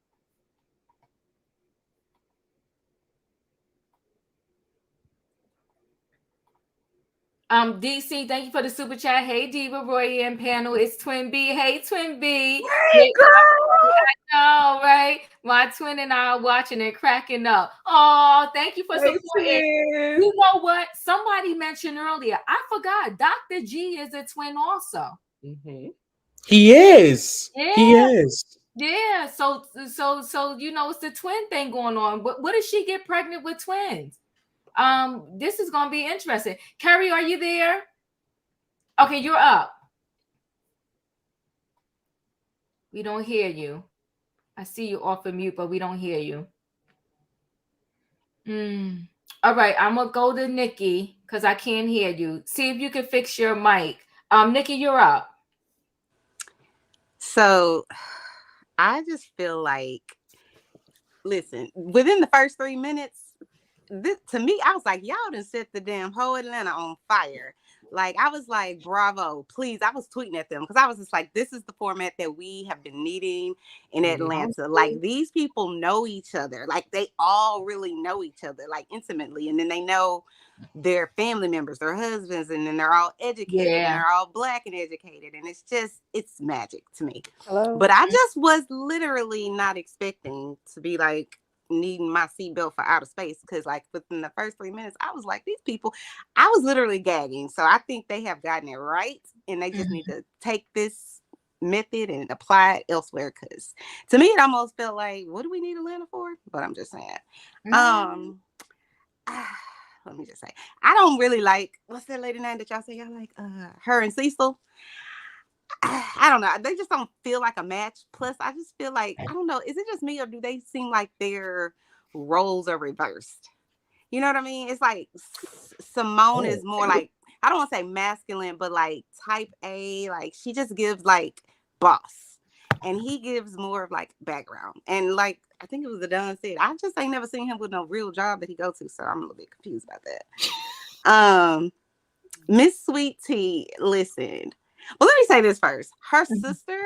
DC, thank you for the super chat. Hey, Diva, Roy, and panel. It's Twin B. Hey, Twin B. Hey, I know, right? My twin and I are watching and cracking up. Oh, thank you for supporting. You know what? Somebody mentioned earlier. I forgot. Dr. G is a twin also. Mm-hmm. He is. Yeah. He is. Yeah. So you know, it's the twin thing going on. But what if she get pregnant with twins? This is gonna be interesting. Carrie, are you there? Okay, you're up. We don't hear you. I see you off of mute, but we don't hear you. All right, I'm gonna go to Nikki because I can't hear you. See if you can fix your mic. Nikki, you're up. So I just feel like, listen, within the first 3 minutes, to me, I was like, y'all done set the damn whole Atlanta on fire. Like, I was like, bravo, please. I was tweeting at them because I was just like, this is the format that we have been needing in Atlanta. Like, these people know each other. Like, they all really know each other, like, intimately. And then they know their family members, their husbands, and then they're all educated and they're all Black and educated. And it's magic to me. Hello? But I just was literally not expecting to be like, needing my seatbelt for outer space, because like within the first 3 minutes I was like, these people, I was literally gagging. So I think they have gotten it right, and they just need to take this method and apply it elsewhere, because to me it almost felt like, what do we need Atlanta for? But I'm just saying, let me just say, I don't really like, what's that lady name that y'all say y'all like, her and Cecil. I don't know. They just don't feel like a match. Plus, I just feel like, I don't know, is it just me, or do they seem like their roles are reversed? You know what I mean? It's like Simone is more like, I don't want to say masculine, but like type A. Like, she just gives like boss, and he gives more of like background. And like, I think it was the Don said, I just ain't never seen him with no real job that he go to, so I'm a little bit confused about that. Miss Sweet Tea, listen. Well, let me say this first. Her sister,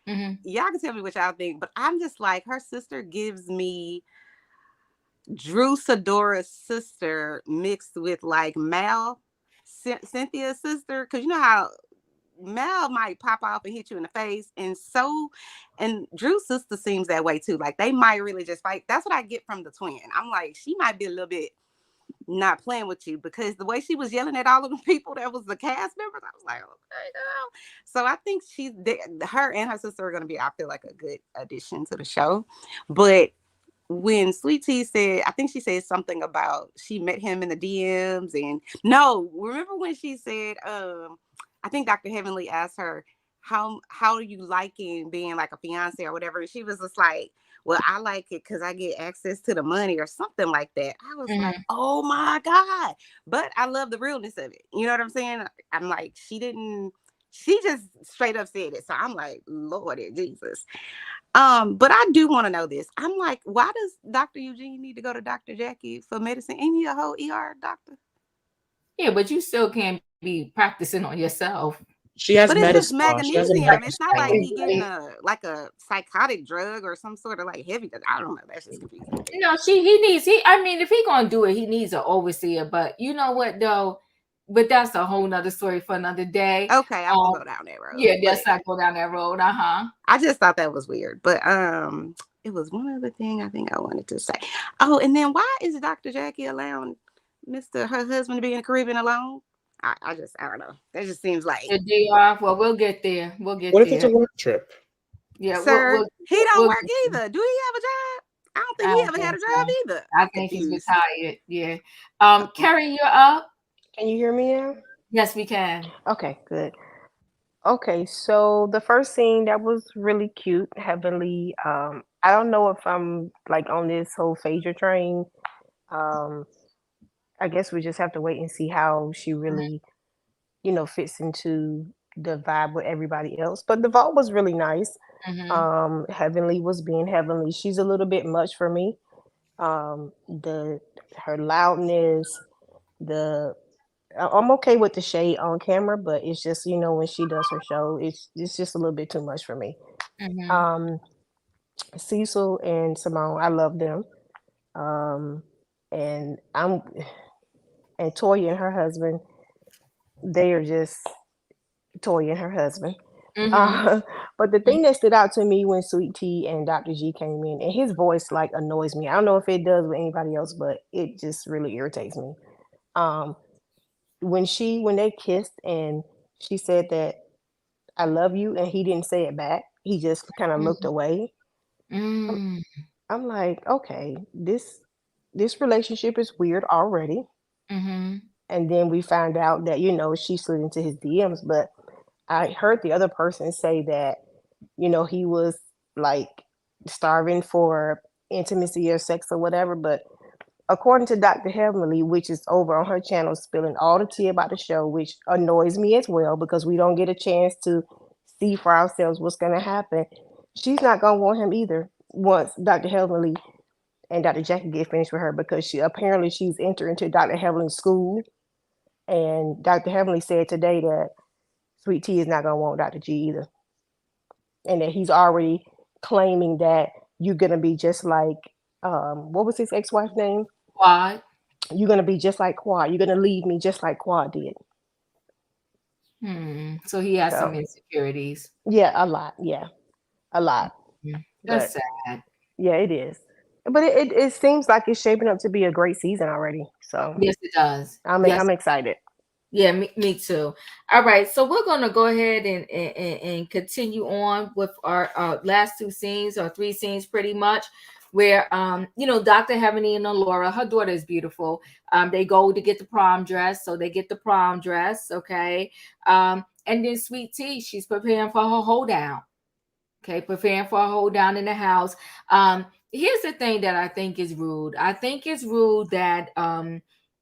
y'all can tell me what y'all think, but I'm just like, her sister gives me Drew Sadora's sister mixed with like Mal, Cynthia's sister. Because you know how Mal might pop off and hit you in the face. And Drew's sister seems that way too. Like, they might really just fight. That's what I get from the twin. I'm like, she might be a little bit not playing with you, because the way she was yelling at all of the people that was the cast members, I was like, okay, girl. So I think her and her sister are going to be, I feel like, a good addition to the show. But when Sweet Tea said, I think she said something about she met him in the DMs, and no, remember when she said, I think Dr. Heavenly asked her, how are you liking being like a fiance or whatever? And she was just like, well, I like it because I get access to the money or something like that. I was like, oh my God. But I love the realness of it. You know what I'm saying? I'm like, she just straight up said it. So I'm like, Lord Jesus. But I do want to know this. I'm like, why does Dr. Eugene need to go to Dr. Jackie for medicine? Ain't he a whole ER doctor? Yeah, but you still can't be practicing on yourself. She has but it's just magnesium. It's not like he getting a psychotic drug or some sort of like heavy. I don't know. That's just confusing. No, I mean, if he gonna do it, he needs an overseer. But you know what though? But that's a whole nother story for another day. Okay, I won't go down that road. Yeah, let's not go down that road. I just thought that was weird. But it was one other thing I think I wanted to say. Oh, and then why is Dr. Jackie allowing her husband to be in the Caribbean alone? I don't know. That just seems like the day off. Well, we'll get there. What if it's a work trip? Yeah, sir, he don't work either. Do he have a job? I don't think he ever had a job either. I think he's retired. Yeah. Carrie, you're up. Can you hear me now? Yes, we can. Okay, good. Okay, so the first scene that was really cute, Heavenly. I don't know if I'm like on this whole Phaedra train. I guess we just have to wait and see how she really, fits into the vibe with everybody else. But the vault was really nice. Heavenly was being Heavenly. She's a little bit much for me. Her loudness, I'm okay with the shade on camera, but it's just, when she does her show, it's just a little bit too much for me. Cecil and Simone, I love them. And Toya and her husband, they are just Toya and her husband. But the thing that stood out to me when Sweet Tea and Dr. G came in, and his voice like annoys me. I don't know if it does with anybody else, but it just really irritates me. When they kissed and she said that I love you, and he didn't say it back, he just kind of looked away. I'm like, okay, this relationship is weird already. And then we found out that she slid into his DMs, but I heard the other person say that he was like starving for intimacy or sex or whatever. But according to Dr. Heavenly, which is over on her channel, spilling all the tea about the show, which annoys me as well because we don't get a chance to see for ourselves what's going to happen. She's not going to want him either once Dr. Heavenly and Dr. Jackie get finished with her, because she's entered into Dr. Heavenly's school. And Dr. Heavenly said today that Sweet Tea is not going to want Dr. G either. And that he's already claiming that you're going to be just like, what was his ex-wife's name? Quad. You're going to be just like Quad. You're going to leave me just like Quad did. So he has some insecurities. Yeah, a lot. Yeah, a lot. That's sad. Yeah, it is. But it seems like it's shaping up to be a great season already. So yes, it does. I'm excited. Yeah, me too. All right, so we're gonna go ahead and continue on with our last two scenes, or three scenes pretty much, where Dr. Heavenly and Laura, her daughter is beautiful. They go to get the prom dress, so they get the prom dress, okay. And then Sweet Tea, she's preparing for her hoedown. Okay, preparing for a hoedown in the house. Here's the thing that I think is rude. I think it's rude that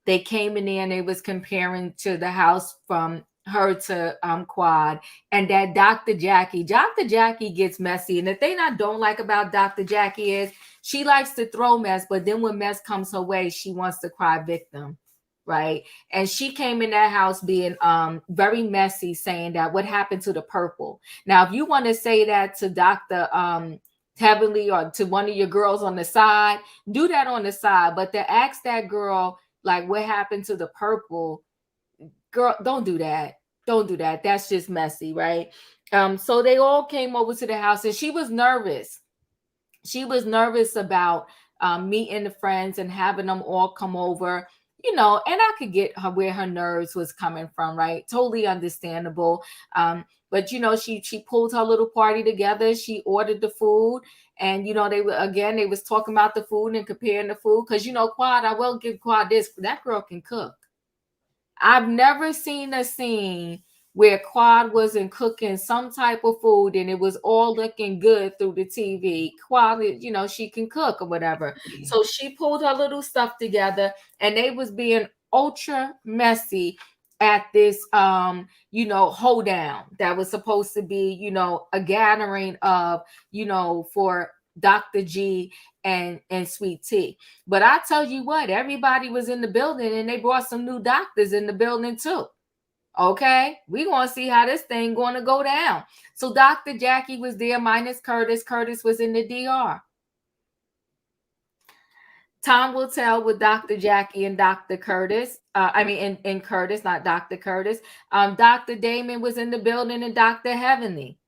they came in there and they was comparing to the house from her to Quad, and that Dr. Jackie gets messy. And the thing I don't like about Dr. Jackie is she likes to throw mess, but then when mess comes her way, she wants to cry victim. Right. And she came in that house being very messy, saying that what happened to the purple. Now, if you want to say that to Dr. Heavenly or to one of your girls on the side, do that on the side. But to ask that girl, like, what happened to the purple, girl, don't do that. Don't do that. That's just messy. Right. So they all came over to the house, and she was nervous. She was nervous about meeting the friends and having them all come over. you know, and I could get her where her nerves was coming from, right? Totally understandable. But you know, she pulled her little party together. She ordered the food, and you know, they was talking about the food and comparing the food, because you know, Quad, I will give Quad this, that girl can cook. I've never seen a scene where Quad wasn't cooking some type of food and it was all looking good through the TV. Quad, you know, she can cook or whatever. So she pulled her little stuff together, and they was being ultra messy at this you know, hoedown that was supposed to be, you know, a gathering of, you know, for Dr. G and Sweet Tea. But I tell you what, everybody was in the building, and they brought some new doctors in the building too. Okay, we're gonna see how this thing gonna go down. So Dr. Jackie was there minus Curtis. Curtis was in the DR. Time will tell with Dr. Jackie and Dr. Curtis. And Curtis, not Dr. Curtis. Dr. Damon was in the building, and Dr. Heavenly.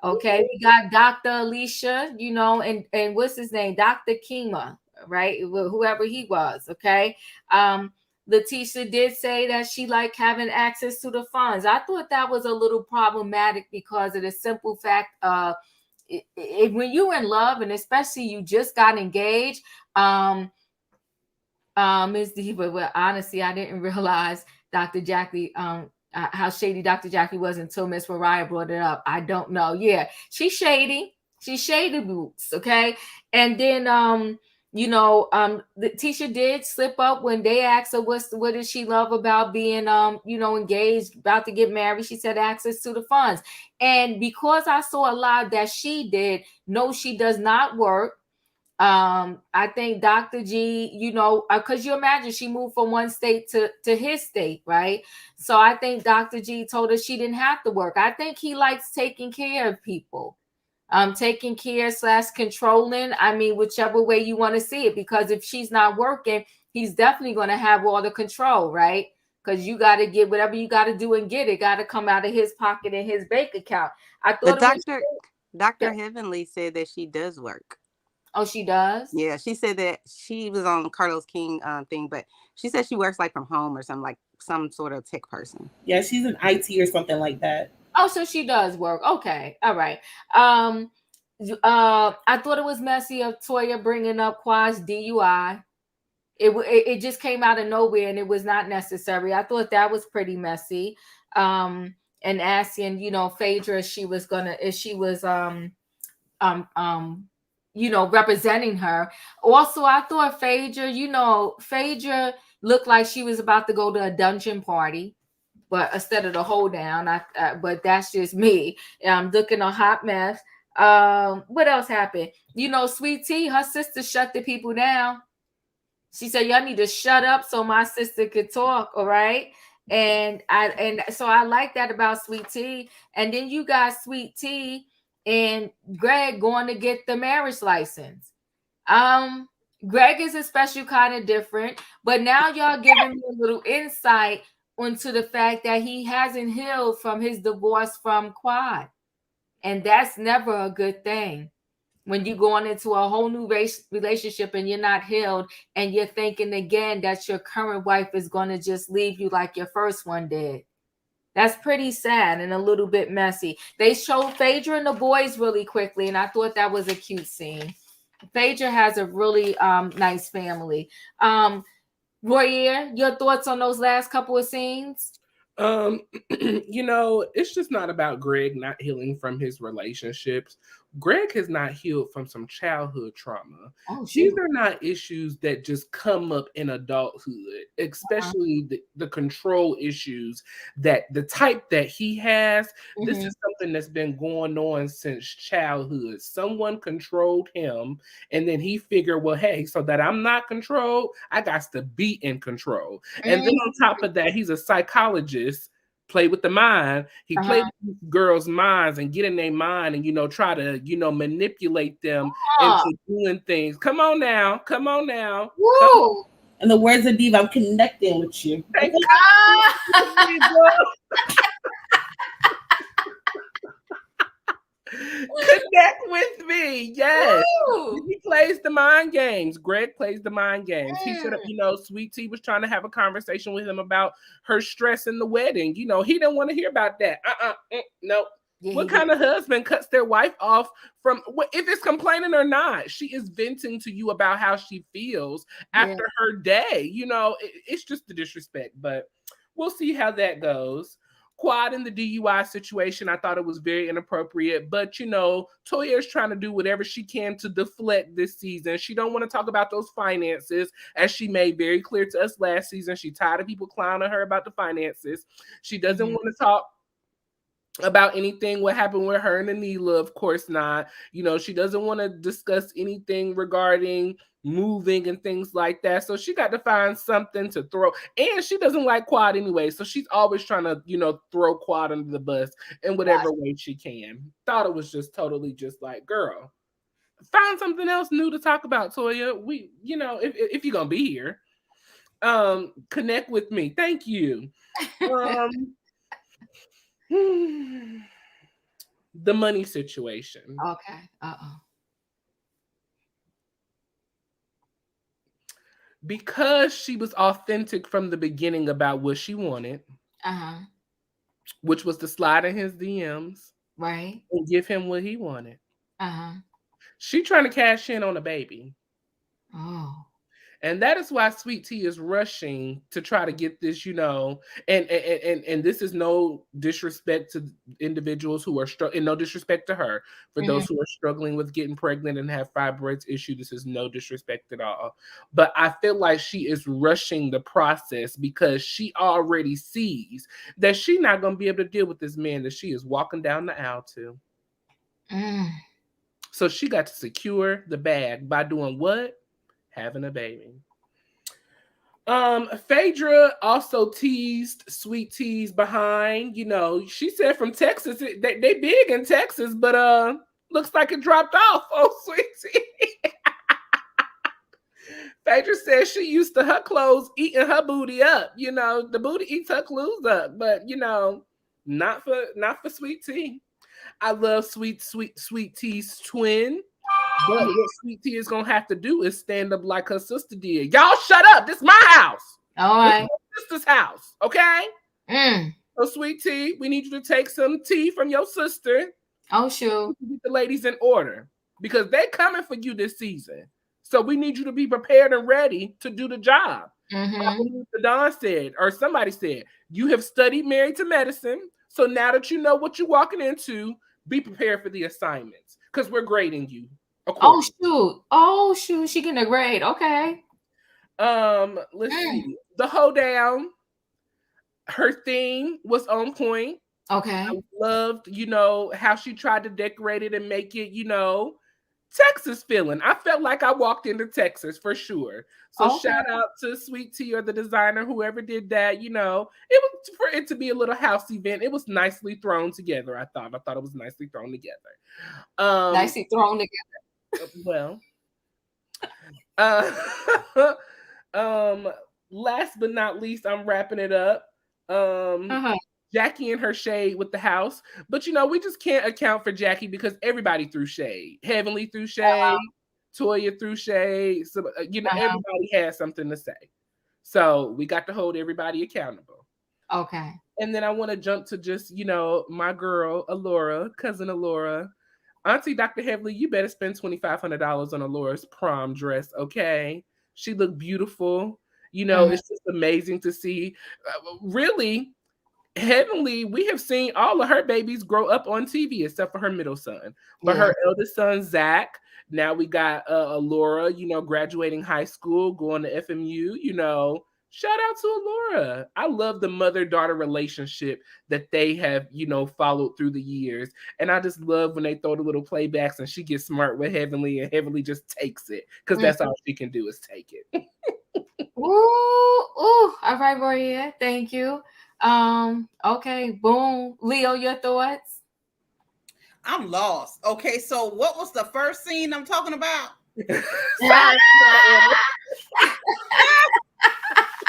Okay, we got Dr. Alicia, you know, and what's his name? Dr. Kima, right? Whoever he was, okay. Lateasha did say that she liked having access to the funds. I thought that was a little problematic because of the simple fact of when you're in love, and especially you just got engaged, Ms. Diva, well, honestly, I didn't realize Dr. Jackie, how shady Dr. Jackie was until Miss Mariah brought it up. I don't know. Yeah, she's shady. She's shady boots. Okay. And then, you know, Tisha did slip up when they asked her what does she love about being, you know, engaged, about to get married. She said access to the funds. And because I saw a lot that she did, no, she does not work. I think Dr. G, you know, because you imagine she moved from one state to his state, right? So I think Dr. G told her she didn't have to work. I think he likes taking care of people, taking care / controlling. I mean, whichever way you want to see it, because if she's not working, he's definitely going to have all the control, right? Because you got to get whatever you got to do and get it. Got to come out of his pocket and his bank account. I thought Dr. Heavenly said that she does work. Oh, she does? Yeah, she said that she was on Carlos King thing, but she said she works like from home or something, like some sort of tech person. Yeah, she's an IT or something like that. Oh, so she does work. Okay, all right. I thought it was messy of Toya bringing up Quad's DUI. It just came out of nowhere, and it was not necessary. I thought that was pretty messy. And asking, you know, Phaedra if she was you know, representing her. Also, I thought Phaedra looked like she was about to go to a dungeon party, but instead of the hoedown, but that's just me. I'm looking a hot mess. What else happened? You know, Sweet Tea, her sister shut the people down. She said, y'all need to shut up so my sister could talk, all right? And so I like that about Sweet Tea. And then you got Sweet Tea and Greg going to get the marriage license. Greg is a special kind of different, but now y'all giving me a little insight into the fact that he hasn't healed from his divorce from Quad. And that's never a good thing. When you're going into a whole new relationship and you're not healed, and you're thinking again that your current wife is going to just leave you like your first one did. That's pretty sad and a little bit messy. They showed Phaedra and the boys really quickly, and I thought that was a cute scene. Phaedra has a really nice family. Royer, your thoughts on those last couple of scenes? You know, it's just not about Greg not healing from his relationships. Greg has not healed from some childhood trauma. These are not issues that just come up in adulthood, especially the control issues that the type that he has. This is something that's been going on since childhood. Someone controlled him, and then he figured, well, hey, so that I'm not controlled, I got to be in control. And then on top of that, he's a psychologist. Play with the mind. He played with girls' minds and get in their mind and, you know, try to, you know, manipulate them into doing things. Come on now. Come on now. Woo! In the words of Diva, I'm connecting with you. Thank Connect with me. Yes. He plays the mind games. Greg plays the mind games. He should have, Sweet Tea was trying to have a conversation with him about her stress in the wedding. He didn't want to hear about that. No. Yeah, what kind of husband cuts their wife off from, if it's complaining or not? She is venting to you about how she feels after her day. It's just the disrespect, but we'll see how that goes. Quad in the DUI situation, I thought it was very inappropriate, but Toya is trying to do whatever she can to deflect this season. She don't want to talk about those finances, as she made very clear to us last season. She tired of people clowning her about the finances. She doesn't want to talk about anything what happened with her and Anila, of course not. She doesn't want to discuss anything regarding moving and things like that. So she got to find something to throw. And she doesn't like Quad anyway. So she's always trying to, throw Quad under the bus in whatever way she can. Thought it was just totally just like, girl, find something else new to talk about, Toya. We, if you're gonna be here, connect with me. Thank you. The money situation. Okay. Because she was authentic from the beginning about what she wanted, which was to slide in his DMs, right, and give him what he wanted. She trying to cash in on a baby. Oh. And that is why Sweet Tea is rushing to try to get this, and this is no disrespect to individuals who are struggling, no disrespect to her. For those who are struggling with getting pregnant and have fibroids issue, this is no disrespect at all. But I feel like she is rushing the process because she already sees that she's not going to be able to deal with this man that she is walking down the aisle to. So she got to secure the bag by doing what? Having a baby. Phaedra also teased Sweet Tea's behind. She said from Texas, they big in Texas, but looks like it dropped off. Oh, Sweet Tea. Phaedra said she used to her clothes eating her booty up. The booty eats her clothes up, but not for Sweet Tea. I love Sweet Tea's twin. But what Sweet Tea is gonna have to do is stand up like her sister did. Y'all shut up. This is my house. All right. This is my sister's house. Okay? So Sweet Tea, we need you to take some tea from your sister. Oh, sure. Get the ladies in order. Because they're coming for you this season. So we need you to be prepared and ready to do the job. I believe Don said, or somebody said, you have studied Married to Medicine. So now that you know what you're walking into, be prepared for the assignments. Because we're grading you. Oh shoot! She getting a grade. Okay. Let's see. The hoedown. Her theme was on point. Okay. I loved, how she tried to decorate it and make it, Texas feeling. I felt like I walked into Texas for sure. So shout out to Sweet Tea or the designer, whoever did that. It was for it to be a little house event. It was nicely thrown together. I thought it was nicely thrown together. Nicely thrown together. Well, last but not least, I'm wrapping it up. Jackie and her shade with the house, but we just can't account for Jackie because everybody threw shade. Heavenly threw shade, Toya threw shade. So everybody has something to say. So we got to hold everybody accountable. Okay. And then I want to jump to just my girl Alora, cousin Alora. Auntie Dr. Heavily, you better spend $2,500 on Alora's prom dress, okay? She looked beautiful. It's just amazing to see. Really, Heavenly, we have seen all of her babies grow up on TV except for her middle son. But her eldest son, Zach, now we got Alora, graduating high school, going to FMU, Shout out to Alora. I love the mother-daughter relationship that they have, followed through the years. And I just love when they throw the little playbacks and she gets smart with Heavenly and Heavenly just takes it. Because that's all she can do is take it. Ooh. All right, Maria. Thank you. Okay, boom. Leo, your thoughts? I'm lost. Okay, so what was the first scene I'm talking about?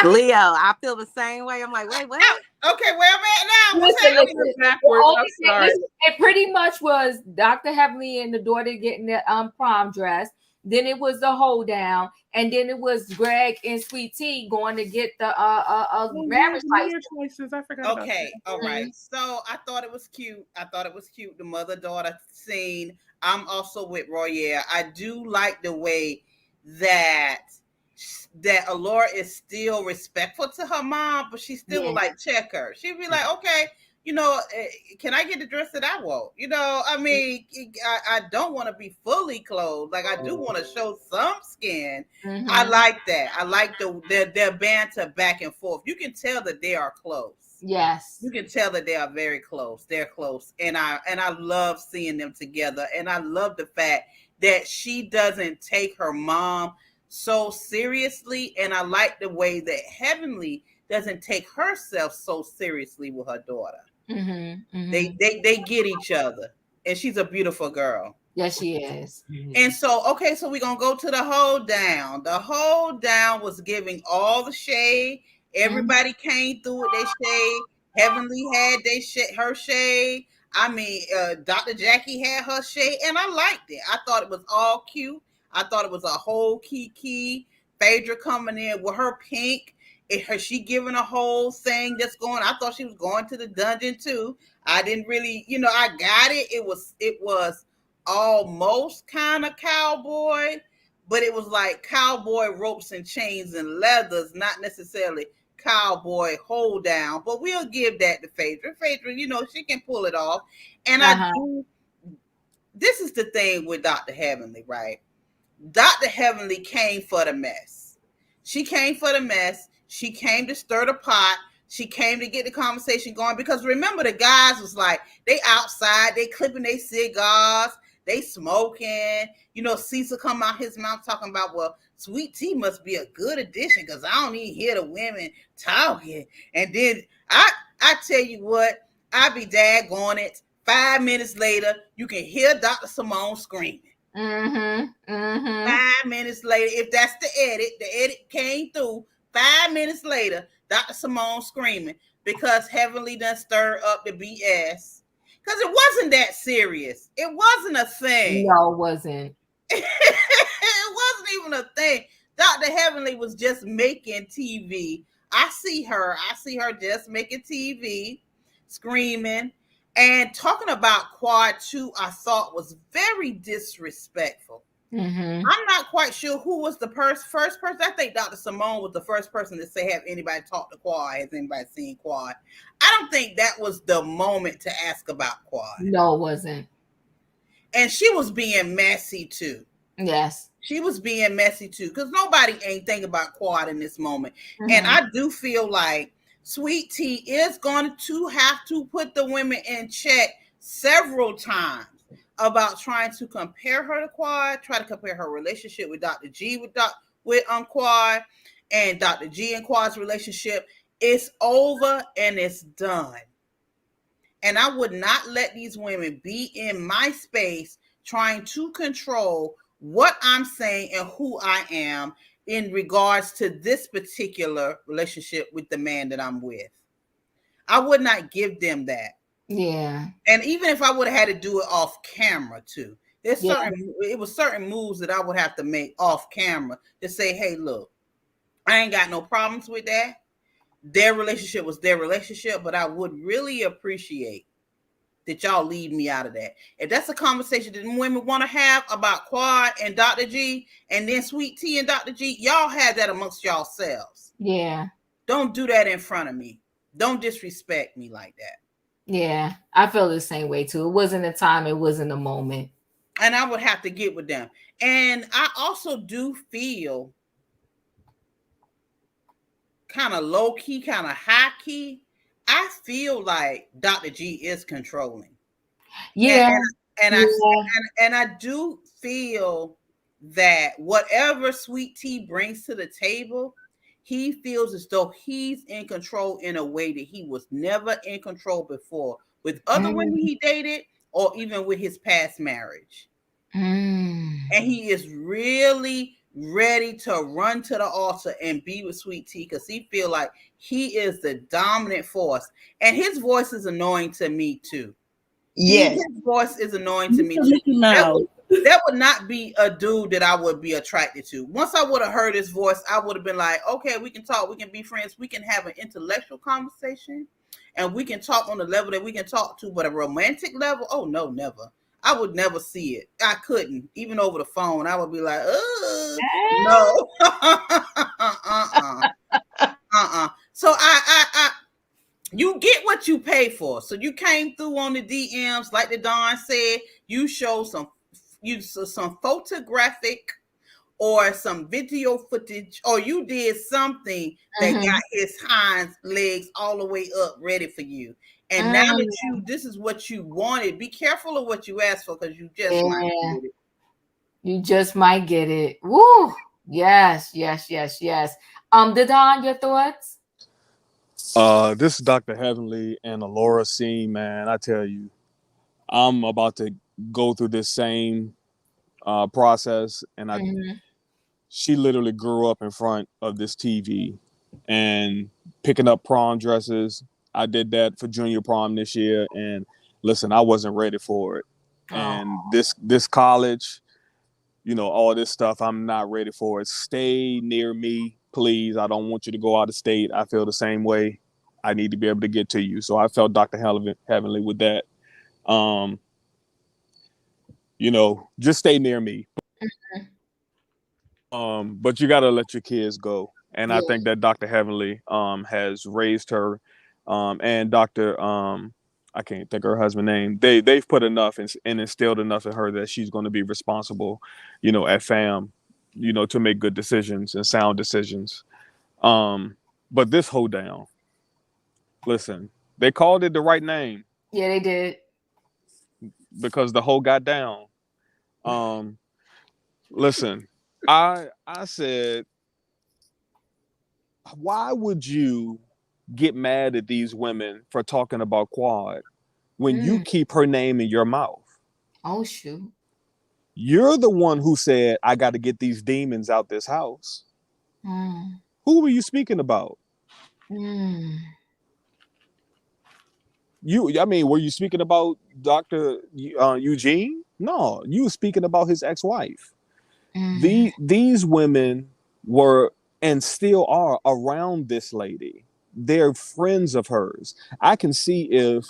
Leo, I feel the same way. I'm like, wait, what? Okay, where I'm at now? What's Listen, happening? it pretty much was Dr. Heavenly and the daughter getting the prom dress. Then it was the hold down, and then it was Greg and Sweet Tea going to get the marriage license. I forgot. Okay, all right. So I thought it was cute. The mother-daughter scene. I'm also with Royer. I do like the way that Allura is still respectful to her mom, but she still will like check her. She'd be like, okay, can I get the dress that I want? I mean, I don't want to be fully clothed. Like, I do want to show some skin. Mm-hmm. I like that. I like their banter back and forth. You can tell that they are close. Yes. You can tell that they are very close. They're close. And I love seeing them together. And I love the fact that she doesn't take her mom so seriously. And I like the way that Heavenly doesn't take herself so seriously with her daughter. Mm-hmm, mm-hmm. They get each other, and she's a beautiful girl. Yes, she is. Mm-hmm. And so we're gonna go to the hold down. The hold down was giving all the shade. Everybody came through with their shade. Heavenly had her shade. I mean, Dr. Jackie had her shade, and I liked it. I thought it was all cute. I thought it was a whole key. Phaedra coming in with her pink. She giving a whole thing that's going. I thought she was going to the dungeon too. I didn't really, I got it. It was almost kind of cowboy, but it was like cowboy ropes and chains and leathers, not necessarily cowboy hold down. But we'll give that to Phaedra. Phaedra, she can pull it off. And this is the thing with Dr. Heavenly, right? Dr. Heavenly came for the mess. She came for the mess. She came to stir the pot. She came to get the conversation going, because remember, the guys was like, they outside, they clipping their cigars, they smoking. Cecil come out his mouth talking about, well, Sweet Tea must be a good addition because I don't even hear the women talking. And then I tell you what, I be daggone it. 5 minutes later, you can hear Dr. Simone screaming. Mm-hmm. Mm-hmm. 5 minutes later, if that's the edit came through. 5 minutes later, Dr. Simone screaming because Heavenly done stirred up the BS. Because it wasn't that serious. It wasn't a thing. No, it wasn't. It wasn't even a thing. Dr. Heavenly was just making TV. I see her just making TV, screaming, and talking about Quad 2, I thought was very disrespectful. Mm-hmm. I'm not quite sure who was the first person. I think Dr. Simone was the first person to say, have anybody talked to Quad? Has anybody seen Quad? I don't think that was the moment to ask about Quad. No, it wasn't. And she was being messy too. Yes. She was being messy too, because nobody ain't thinking about Quad in this moment. Mm-hmm. And I do feel like Sweet Tea is going to have to put the women in check several times about trying to compare her to Quad, try to compare her relationship with Dr. G with Quad, and Dr. G and Quad's relationship. It's over and it's done. And I would not let these women be in my space trying to control what I'm saying and who I am in regards to this particular relationship with the man that I'm with. I would not give them that. Yeah. And even if I would have had to do it off camera too, it was certain moves that I would have to make off camera to say, hey, look, I ain't got no problems with that. Their relationship was their relationship, but I would really appreciate that y'all leave me out of that. If that's a conversation that women want to have about Quad and Dr. G, and then Sweet Tea and Dr. G, y'all have that amongst yourselves. Yeah. Don't do that in front of me. Don't disrespect me like that. Yeah, I feel the same way too. It wasn't a time, it wasn't a moment. And I would have to get with them. And I also do feel kind of low key, kind of high key. I feel like Dr. G is controlling. Yeah. And I do feel that whatever Sweet Tea brings to the table, he feels as though he's in control in a way that he was never in control before with other women he dated or even with his past marriage. And he is really, ready to run to the altar and be with Sweet Tea because he feel like he is the dominant force. And his voice is annoying to me too. Yes. His voice is annoying to me too. Mickey Mouse. That would not be a dude that I would be attracted to. Once I would have heard his voice, I would have been like, okay, we can talk, we can be friends, we can have an intellectual conversation, and we can talk on the level that we can talk to, but a romantic level, oh no, never. I would never see it. I couldn't. Even over the phone, I would be like, no. So I you get what you pay for. So you came through on the DMs, like the Don said, you showed some photographic or some video footage, or you did something that got his hind legs all the way up ready for you. And now that this is what you wanted, be careful of what you ask for because you just might get it. You just might get it. Woo! Yes. The Don, your thoughts? This is Dr. Heavenly and Alora scene, man. I tell you, I'm about to go through this same process, and she literally grew up in front of this TV and picking up prom dresses. I did that for junior prom this year, and listen, I wasn't ready for it. And this college, you know, all this stuff, I'm not ready for it. Stay near me, please. I don't want you to go out of state. I feel the same way. I need to be able to get to you. So I felt Dr. Heavenly with that. You know, just stay near me. But you got to let your kids go. And I think that Dr. Heavenly has raised her and Dr. I can't think of her husband's name. They've put enough and instilled enough in her that she's going to be responsible, you know, at fam, you know, to make good decisions and sound decisions. But this hoedown, listen, they called it the right name. Yeah, they did. Because the hoe got down. Listen, I said, why would you get mad at these women for talking about Quad when you keep her name in your mouth? Oh, shoot. You're the one who said, I got to get these demons out this house. Who were you speaking about? I mean, were you speaking about Dr. Eugene? No, you were speaking about his ex-wife. These women were and still are around this lady. They're friends of hers. I can see if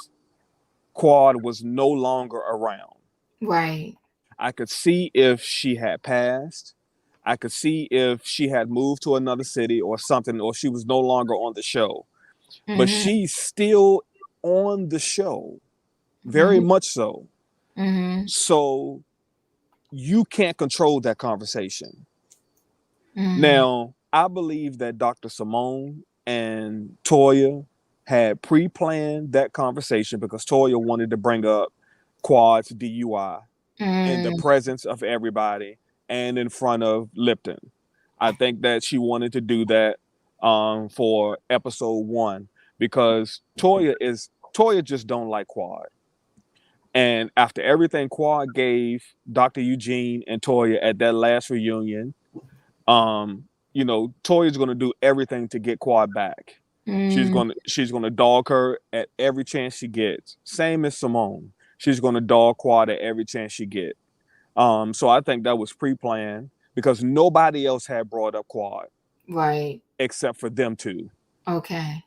Quad was no longer around. Right. I could see if she had passed. I could see if she had moved to another city or something, or she was no longer on the show. But she's still on the show. Very much so. So you can't control that conversation. Now, I believe that Dr. Simone and Toya had pre-planned that conversation because Toya wanted to bring up Quad's DUI in the presence of everybody and in front of Lipton. I think that she wanted to do that for episode 1 because Toya just don't like Quad. And after everything Quad gave Dr. Eugene and Toya at that last reunion, you know, Toya's going to do everything to get Quad back. She's going to dog her at every chance she gets. Same as Simone. She's going to dog Quad at every chance she gets. So I think that was pre-planned because nobody else had brought up Quad. Right. Except for them two. Okay.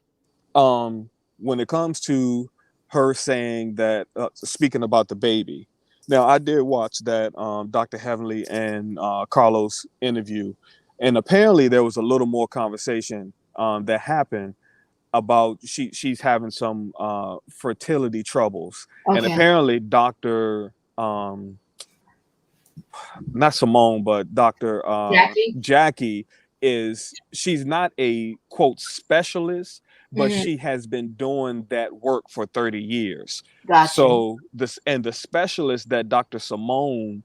When it comes to her saying that, speaking about the baby. Now, I did watch that Dr. Heavenly and Carlos interview. And apparently there was a little more conversation that happened about she's having some fertility troubles. Okay. And apparently Dr. Not Simone, but Dr. Jackie she's not a quote specialist, but she has been doing that work for 30 years. Gotcha. So the specialist that Dr. Simone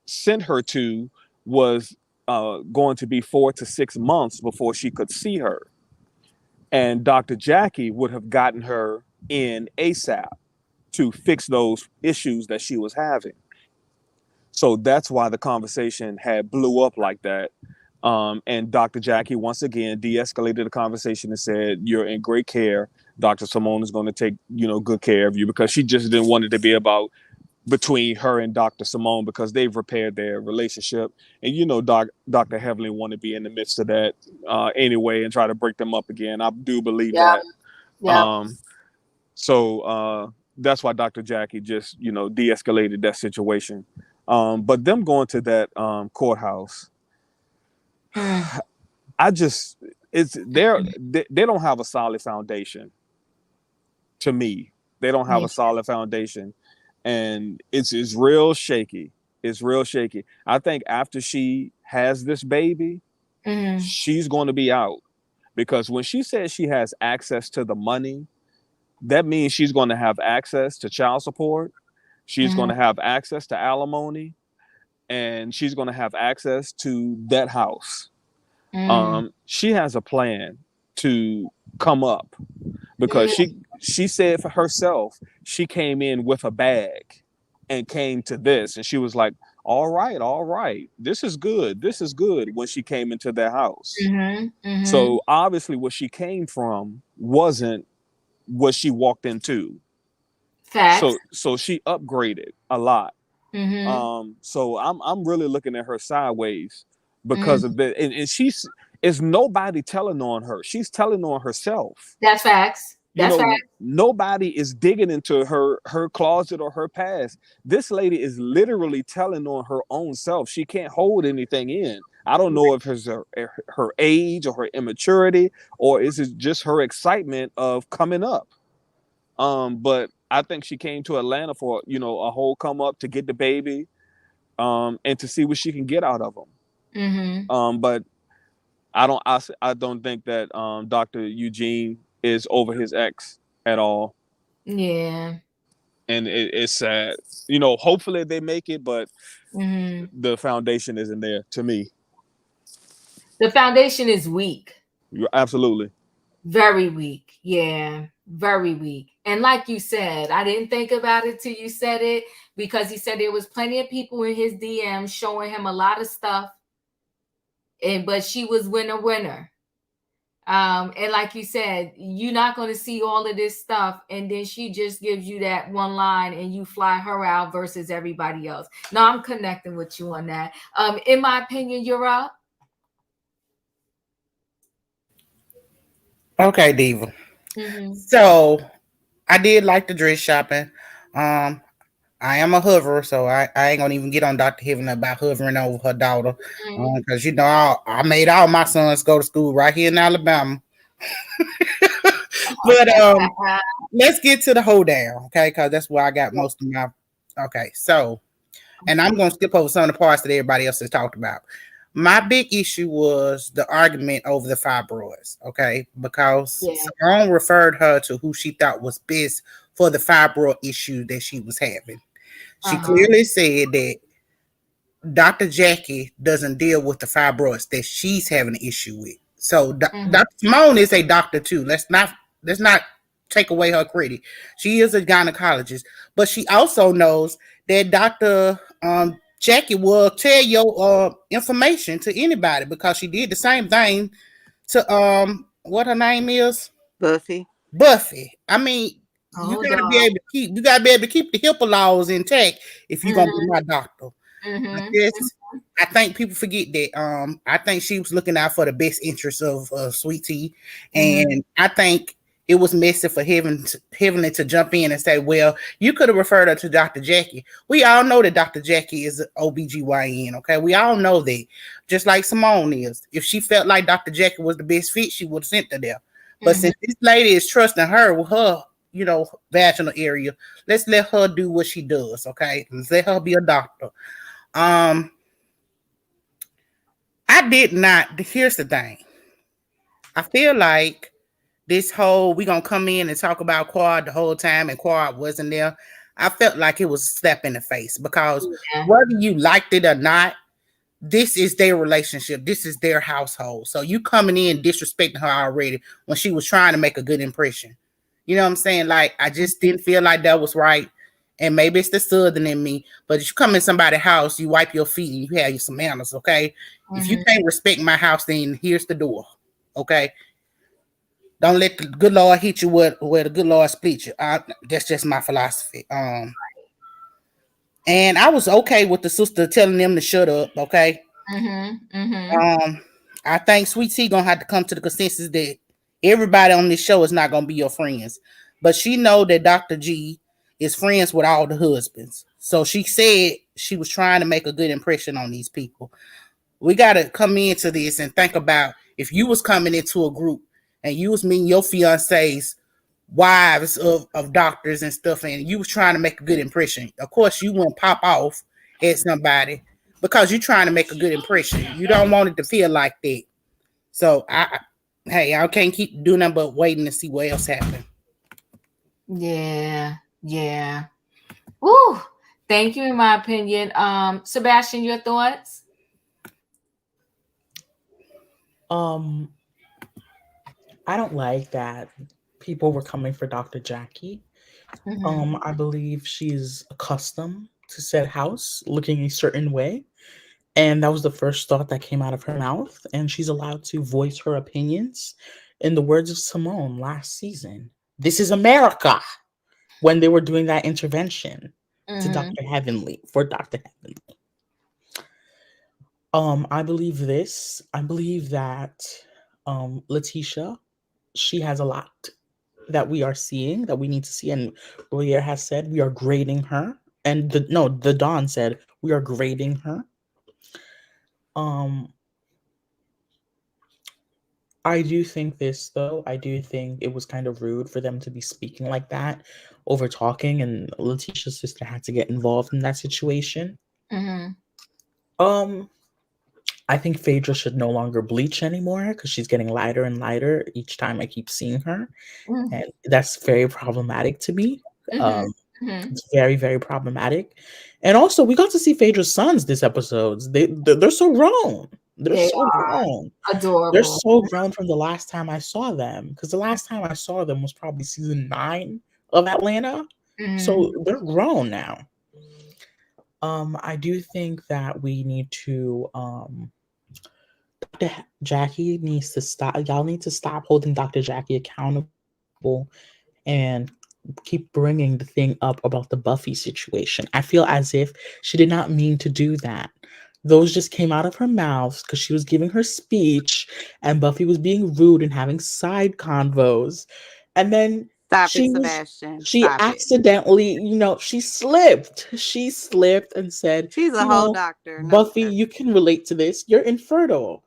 sent her to was going to be 4 to 6 months before she could see her. And Dr. Jackie would have gotten her in ASAP to fix those issues that she was having. So that's why the conversation had blew up like that. And Dr. Jackie once again de-escalated the conversation and said, "You're in great care. Dr. Simone is going to take, good care of you," because she just didn't want it to be about between her and Dr. Simone, because they've repaired their relationship. And Dr. Heavenly want to be in the midst of that anyway and try to break them up again. I do believe that. Yeah. So that's why Dr. Jackie just, de-escalated that situation. But them going to that courthouse, they don't have a solid foundation. To me, they don't have a solid foundation, and it's real shaky. It's real shaky. I think after she has this baby, she's going to be out, because when she says she has access to the money, that means she's going to have access to child support. She's going to have access to alimony, and she's going to have access to that house. She has a plan to come up, because she said for herself, she came in with a bag and came to this, and she was like, all right, this is good when she came into that house. So obviously what she came from wasn't what she walked into. Facts. So she upgraded a lot. So I'm really looking at her sideways because of that. And it's nobody telling on her. She's telling on herself. That's facts. That's facts. Nobody is digging into her closet or her past. This lady is literally telling on her own self. She can't hold anything in. I don't know if it's her age or her immaturity, or is it just her excitement of coming up. But I think she came to Atlanta for, a whole come up to get the baby, and to see what she can get out of him. But I don't think that Dr. Eugene is over his ex at all. Yeah. And it's sad. Hopefully they make it, but the foundation isn't there to me. The foundation is weak. Absolutely. Very weak. Yeah. Very weak. And like you said, I didn't think about it till you said it, because he said there was plenty of people in his DMs showing him a lot of stuff. But she was winner. And like you said, you're not going to see all of this stuff, and then she just gives you that one line and you fly her out versus everybody else. No, I'm connecting with you on that. In my opinion, you're up. Okay, Diva. So I did like the dress shopping. I am a hoverer, so I ain't gonna even get on Dr. Heaven about hovering over her daughter, because I made all my sons go to school right here in Alabama. But let's get to the hoedown, okay? Because that's where I got most of my. Okay, so, and I'm gonna skip over some of the parts that everybody else has talked about. My big issue was the argument over the fibroids, okay? Because Simone referred her to who she thought was best for the fibroid issue that she was having. She clearly said that Dr. Jackie doesn't deal with the fibroids that she's having an issue with. So Dr. Simone is a doctor too. Let's not take away her credit. She is a gynecologist, but she also knows that Dr. Jackie will tell your information to anybody, because she did the same thing to what her name is? Buffy. I mean, you gotta be able to keep the HIPAA laws intact if you're gonna be my doctor. I think people forget that. I think she was looking out for the best interests of Sweet Tea, and I think it was messy for Heavenly to jump in and say, well, you could have referred her to Dr. Jackie. We all know that Dr. Jackie is an OBGYN, okay? We all know that. Just like Simone is. If she felt like Dr. Jackie was the best fit, she would have sent her there. But since this lady is trusting her with her, vaginal area, let's let her do what she does, okay? Let's let her be a doctor. I did not. Here's the thing. I feel like this whole, we gonna come in and talk about Quad the whole time, and Quad wasn't there. I felt like it was a slap in the face, because whether you liked it or not, this is their relationship. This is their household. So you coming in disrespecting her already when she was trying to make a good impression. You know what I'm saying? Like, I just didn't feel like that was right. And maybe it's the southern in me, but if you come in somebody's house, you wipe your feet and you have some manners, okay? If you can't respect my house, then here's the door, okay? Don't let the good Lord hit you where the good Lord split you. That's just my philosophy. And I was okay with the sister telling them to shut up, okay? I think Sweet Tea gonna have to come to the consensus that everybody on this show is not gonna be your friends, but she know that Dr. G is friends with all the husbands, so she said she was trying to make a good impression on these people. We gotta come into this and think about if you was coming into a group and you was meeting your fiancés wives of doctors and stuff, and you was trying to make a good impression. Of course, you wouldn't pop off at somebody because you're trying to make a good impression. You don't want it to feel like that. So I can't keep doing nothing but waiting to see what else happens. Yeah. Ooh, thank you. In my opinion, Sebastian, your thoughts? I don't like that people were coming for Dr. Jackie. I believe she's accustomed to said house looking a certain way. And that was the first thought that came out of her mouth. And she's allowed to voice her opinions. In the words of Simone last season, this is America. When they were doing that intervention to Dr. Heavenly, for Dr. Heavenly. I believe this. I believe that Lateasha, she has a lot that we are seeing that we need to see. And Blair has said we are grading her. And the Dawn said we are grading her. I do think this, though. I do think it was kind of rude for them to be speaking like that, over talking, and Lateasha's sister had to get involved in that situation. I think Phaedra should no longer bleach anymore because she's getting lighter and lighter each time I keep seeing her. And that's very problematic to me. It's very, very problematic. And also, we got to see Phaedra's sons this episode. They're so grown. They're so grown. Adorable. They're so grown from the last time I saw them. Because the last time I saw them was probably season 9 of Atlanta. So they're grown now. I do think that we need to Dr. Jackie needs to stop. Y'all need to stop holding Dr. Jackie accountable and keep bringing the thing up about the Buffy situation. I feel as if she did not mean to do that. Those just came out of her mouth because she was giving her speech and Buffy was being rude and having side convos. And then she accidentally, she slipped. She slipped and said, she's a whole doctor. Buffy, you can relate to this. You're infertile.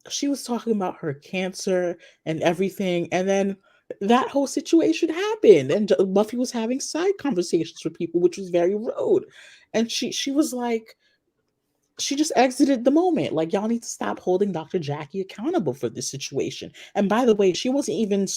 She was talking about her cancer and everything. And then that whole situation happened. And Buffy was having side conversations with people, which was very rude. And she was like, she just exited the moment. Like, y'all need to stop holding Dr. Jackie accountable for this situation. And by the way, she wasn't even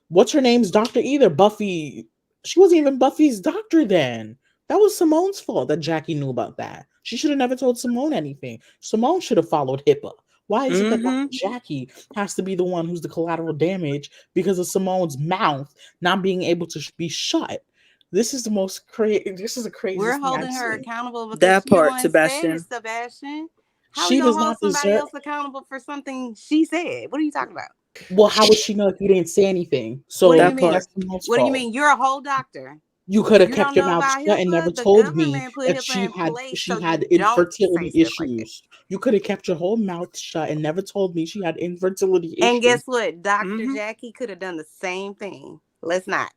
what's her name's doctor either. Buffy, she wasn't even Buffy's doctor then. That was Simone's fault that Jackie knew about that. She should have never told Simone anything. Simone should have followed HIPAA. Why is it that Dr. Jackie has to be the one who's the collateral damage because of Simone's mouth not being able to be shut? This is the most crazy. This is a crazy. We're holding her accountable because that part, Sebastian. How are you gonna hold somebody else accountable for something she said? What are you talking about? Well, how would she know if you didn't say anything? So what do you mean? You're a whole doctor. You could have kept your mouth shut and never told me that she had infertility issues. You could have kept your whole mouth shut and never told me she had infertility issues. And guess what? Dr. Jackie could have done the same thing. Let's not.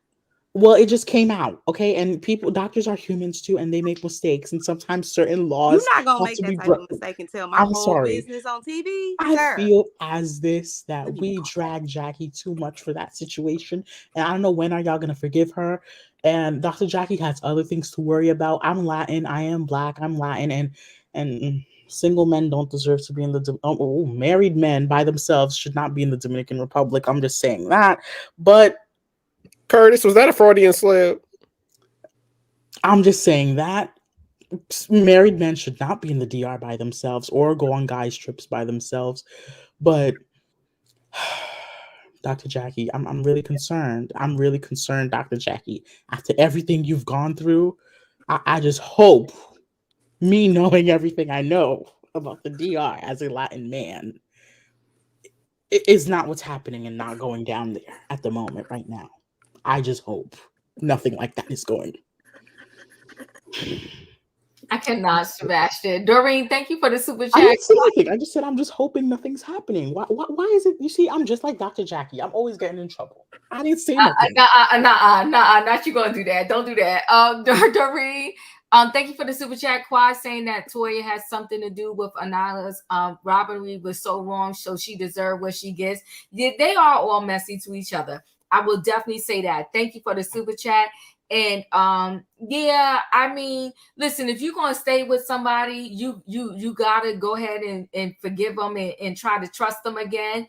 Well, it just came out, okay? And doctors are humans too, and they make mistakes. And sometimes certain laws. You're not gonna make that type of mistake and tell my whole business on TV. I feel as that we drag Jackie too much for that situation, and I don't know when are y'all gonna forgive her. And Dr. Jackie has other things to worry about. I'm Latin. I am Black. I'm Latin, and single men don't deserve to be in the. Married men by themselves should not be in the Dominican Republic. I'm just saying that, but. Curtis, was that a Freudian slip? I'm just saying that married men should not be in the DR by themselves or go on guys trips by themselves. But Dr. Jackie, I'm really concerned. I'm really concerned, Dr. Jackie. After everything you've gone through, I just hope, me knowing everything I know about the DR as a Latin man, is not what's happening and not going down there at the moment right now. I just hope nothing like that is going. I cannot, Sebastian. Doreen, thank you for the super chat. I didn't say anything. I just said I'm just hoping nothing's happening. Why is it? You see, I'm just like Dr. Jackie. I'm always getting in trouble. I didn't say nothing. Not you gonna do that. Don't do that. Doreen, thank you for the super chat. Quad saying that Toya has something to do with Anala's robbery was so wrong, so she deserved what she gets. They are all messy to each other. I will definitely say that. Thank you for the super chat. And yeah, I mean, listen, if you're gonna stay with somebody, you gotta go ahead and forgive them and try to trust them again.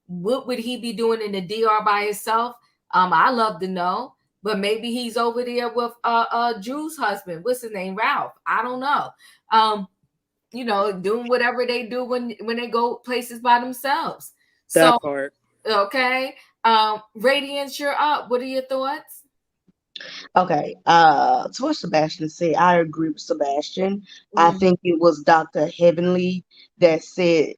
What would he be doing in the DR by himself? I love to know, but maybe he's over there with Drew's husband. What's his name? Ralph. I don't know. You know, doing whatever they do when they go places by themselves. That part. Okay. Radiance, you're up. What are your thoughts? Okay, to what Sebastian said, I agree with Sebastian. I think it was Dr. Heavenly that said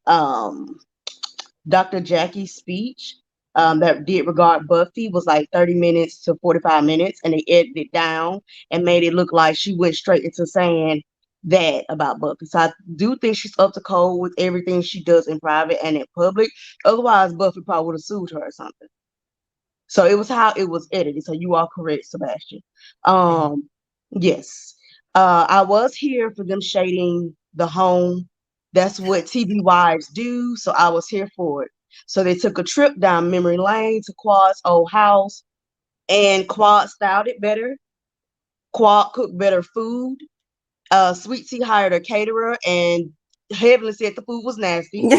Dr. Jackie's speech that did regard Buffy was like 30 minutes to 45 minutes, and they edited it down and made it look like she went straight into saying that about Buffy. So I do think she's up to code with everything she does in private and in public. Otherwise, Buffy probably would have sued her or something. So it was how it was edited. So you are correct, Sebastian. Yes. I was here for them shading the home. That's what TV wives do. So I was here for it. So they took a trip down memory lane to Quad's old house, and Quad styled it better. Quad cooked better food. Sweet Tea hired a caterer, and Heavenly said the food was nasty.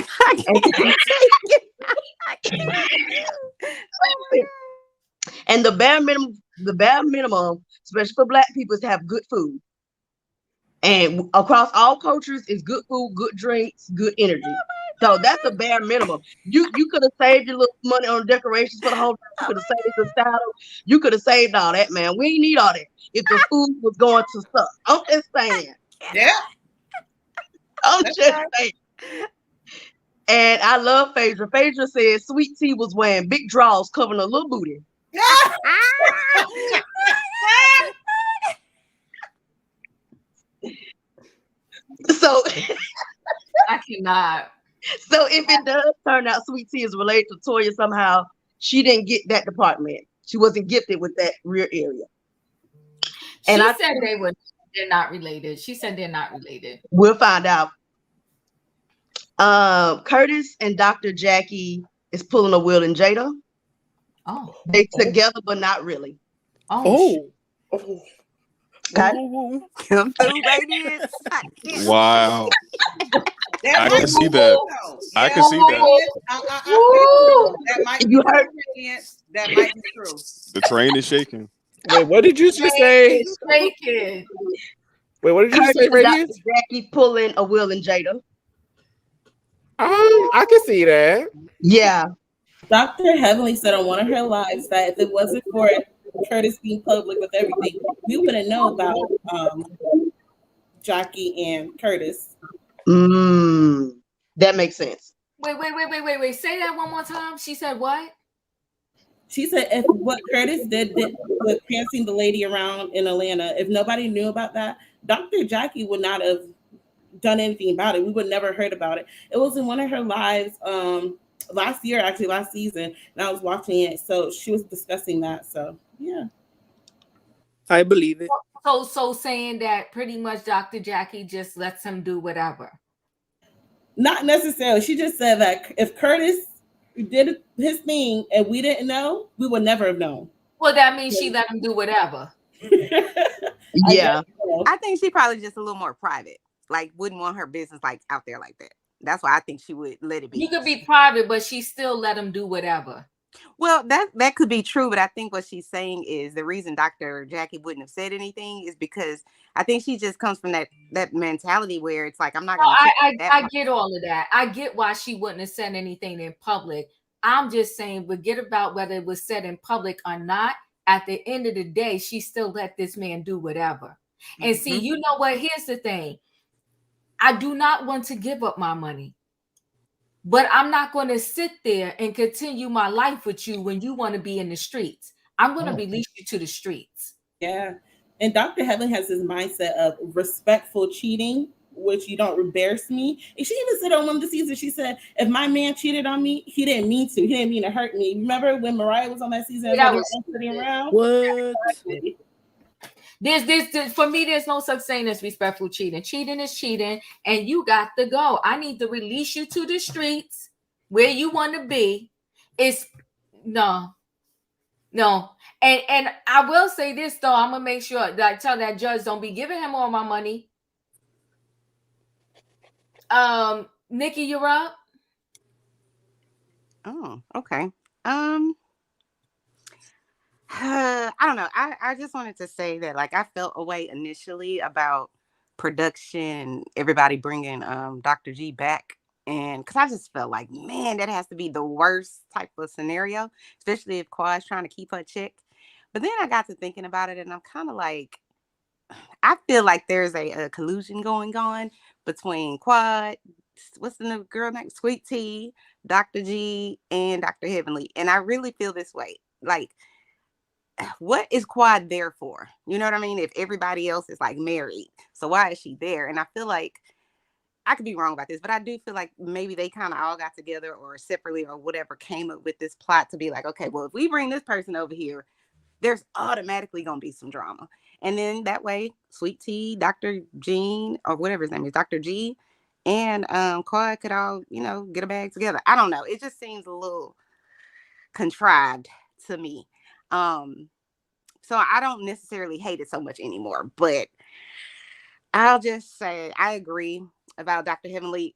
And the bare minimum, especially for Black people, is to have good food. And across all cultures is good food, good drinks, good energy. So that's the bare minimum. You could have saved your little money on decorations for the whole time. You could have saved the saddle. You could have saved all that, man. We ain't need all that if the food was going to suck. I'm just saying. Yeah. I'm just saying. And I love Phaedra. Phaedra said Sweet Tea was wearing big draws covering a little booty. So I cannot. So if it does turn out Sweet Tea is related to Toya somehow, she didn't get that department. She wasn't gifted with that rear area. And I said they're not related. She said they're not related. We'll find out. Curtis and Dr. Jackie is pulling a Will and Jada. Oh. They together, but not really. Oh. Okay. Come through, Radiance. Wow. I can see that. I can see that. That might be true. That might be true. The train is shaking. Wait, what did you just say? Shaking. Wait, what did you say, Radiance? Dr. Jackie pulling a Will and Jada. I can see that. Yeah. Dr. Heavenly said on one of her lives that if it wasn't for Curtis being public with everything, we wouldn't know about Jackie and Curtis. That makes sense. Wait. Say that one more time. She said what? She said if what Curtis did with prancing the lady around in Atlanta, if nobody knew about that, Dr. Jackie would not have done anything about it. We would never heard about it. It was in one of her lives last season, and I was watching it. So she was discussing that. So yeah. I believe it. So saying that pretty much Dr. Jackie just lets him do whatever. Not necessarily. She just said that if Curtis did his thing and we didn't know, we would never have known. Well, that means she let him do whatever. Yeah. I think she probably just a little more private. Like wouldn't want her business like out there like that. That's why I think she would let it be. You could be private, but she still let him do whatever. Well, that could be true, but I think what she's saying is the reason Dr. Jackie wouldn't have said anything is because I think she just comes from that mentality where it's like I'm not going to. I get all of that. I get why she wouldn't have said anything in public, I'm just saying, forget about whether it was said in public or not. At the end of the day, she still let this man do whatever. And see, you know what? Here's the thing. I do not want to give up my money. But I'm not going to sit there and continue my life with you when you want to be in the streets. I'm going to release you to the streets. Yeah. And Dr. Heaven has this mindset of respectful cheating, which you don't embarrass me. And she even said on one of the seasons, she said, if my man cheated on me, he didn't mean to. He didn't mean to hurt me. Remember when Mariah was on that season? That was sitting around? What? Exactly. There's for me, there's no such thing as respectful cheating. Cheating is cheating, and you got to go. I need to release you to the streets where you want to be. It's no. And I will say this though, I'm gonna make sure that I tell that judge, don't be giving him all my money. Nikki, you're up. Oh, okay. I don't know. I just wanted to say that, like, I felt a way initially about production, everybody bringing Dr. G back, and because I just felt like, man, that has to be the worst type of scenario, especially if Quad's trying to keep her chick. But then I got to thinking about it, and I'm kind of like, I feel like there's a collusion going on between Quad, what's the new girl name, Sweet Tea, Dr. G, and Dr. Heavenly, and I really feel this way, like, what is Quad there for? You know what I mean? If everybody else is like married, so why is she there? And I feel like, I could be wrong about this, but I do feel like maybe they kind of all got together or separately or whatever, came up with this plot to be like, okay, well, if we bring this person over here, there's automatically going to be some drama. And then that way, Sweet Tea, Dr. Gene, or whatever his name is, Dr. G, and Quad could all, get a bag together. I don't know. It just seems a little contrived to me. So I don't necessarily hate it so much anymore, but I'll just say I agree about Dr. Heavenly.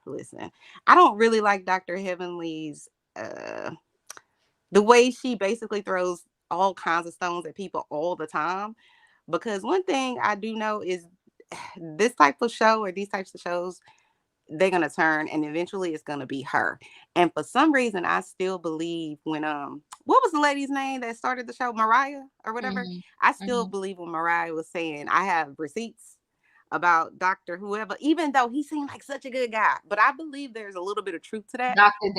Listen, I don't really like Dr. Heavenly's the way she basically throws all kinds of stones at people all the time, because one thing I do know is this type of show or these types of shows, they're gonna turn and eventually it's gonna be her. And for some reason, I still believe when what was the lady's name that started the show, Mariah or whatever? I still believe when Mariah was saying, I have receipts about Dr. whoever, even though he seemed like such a good guy, but I believe there's a little bit of truth to that. Dr.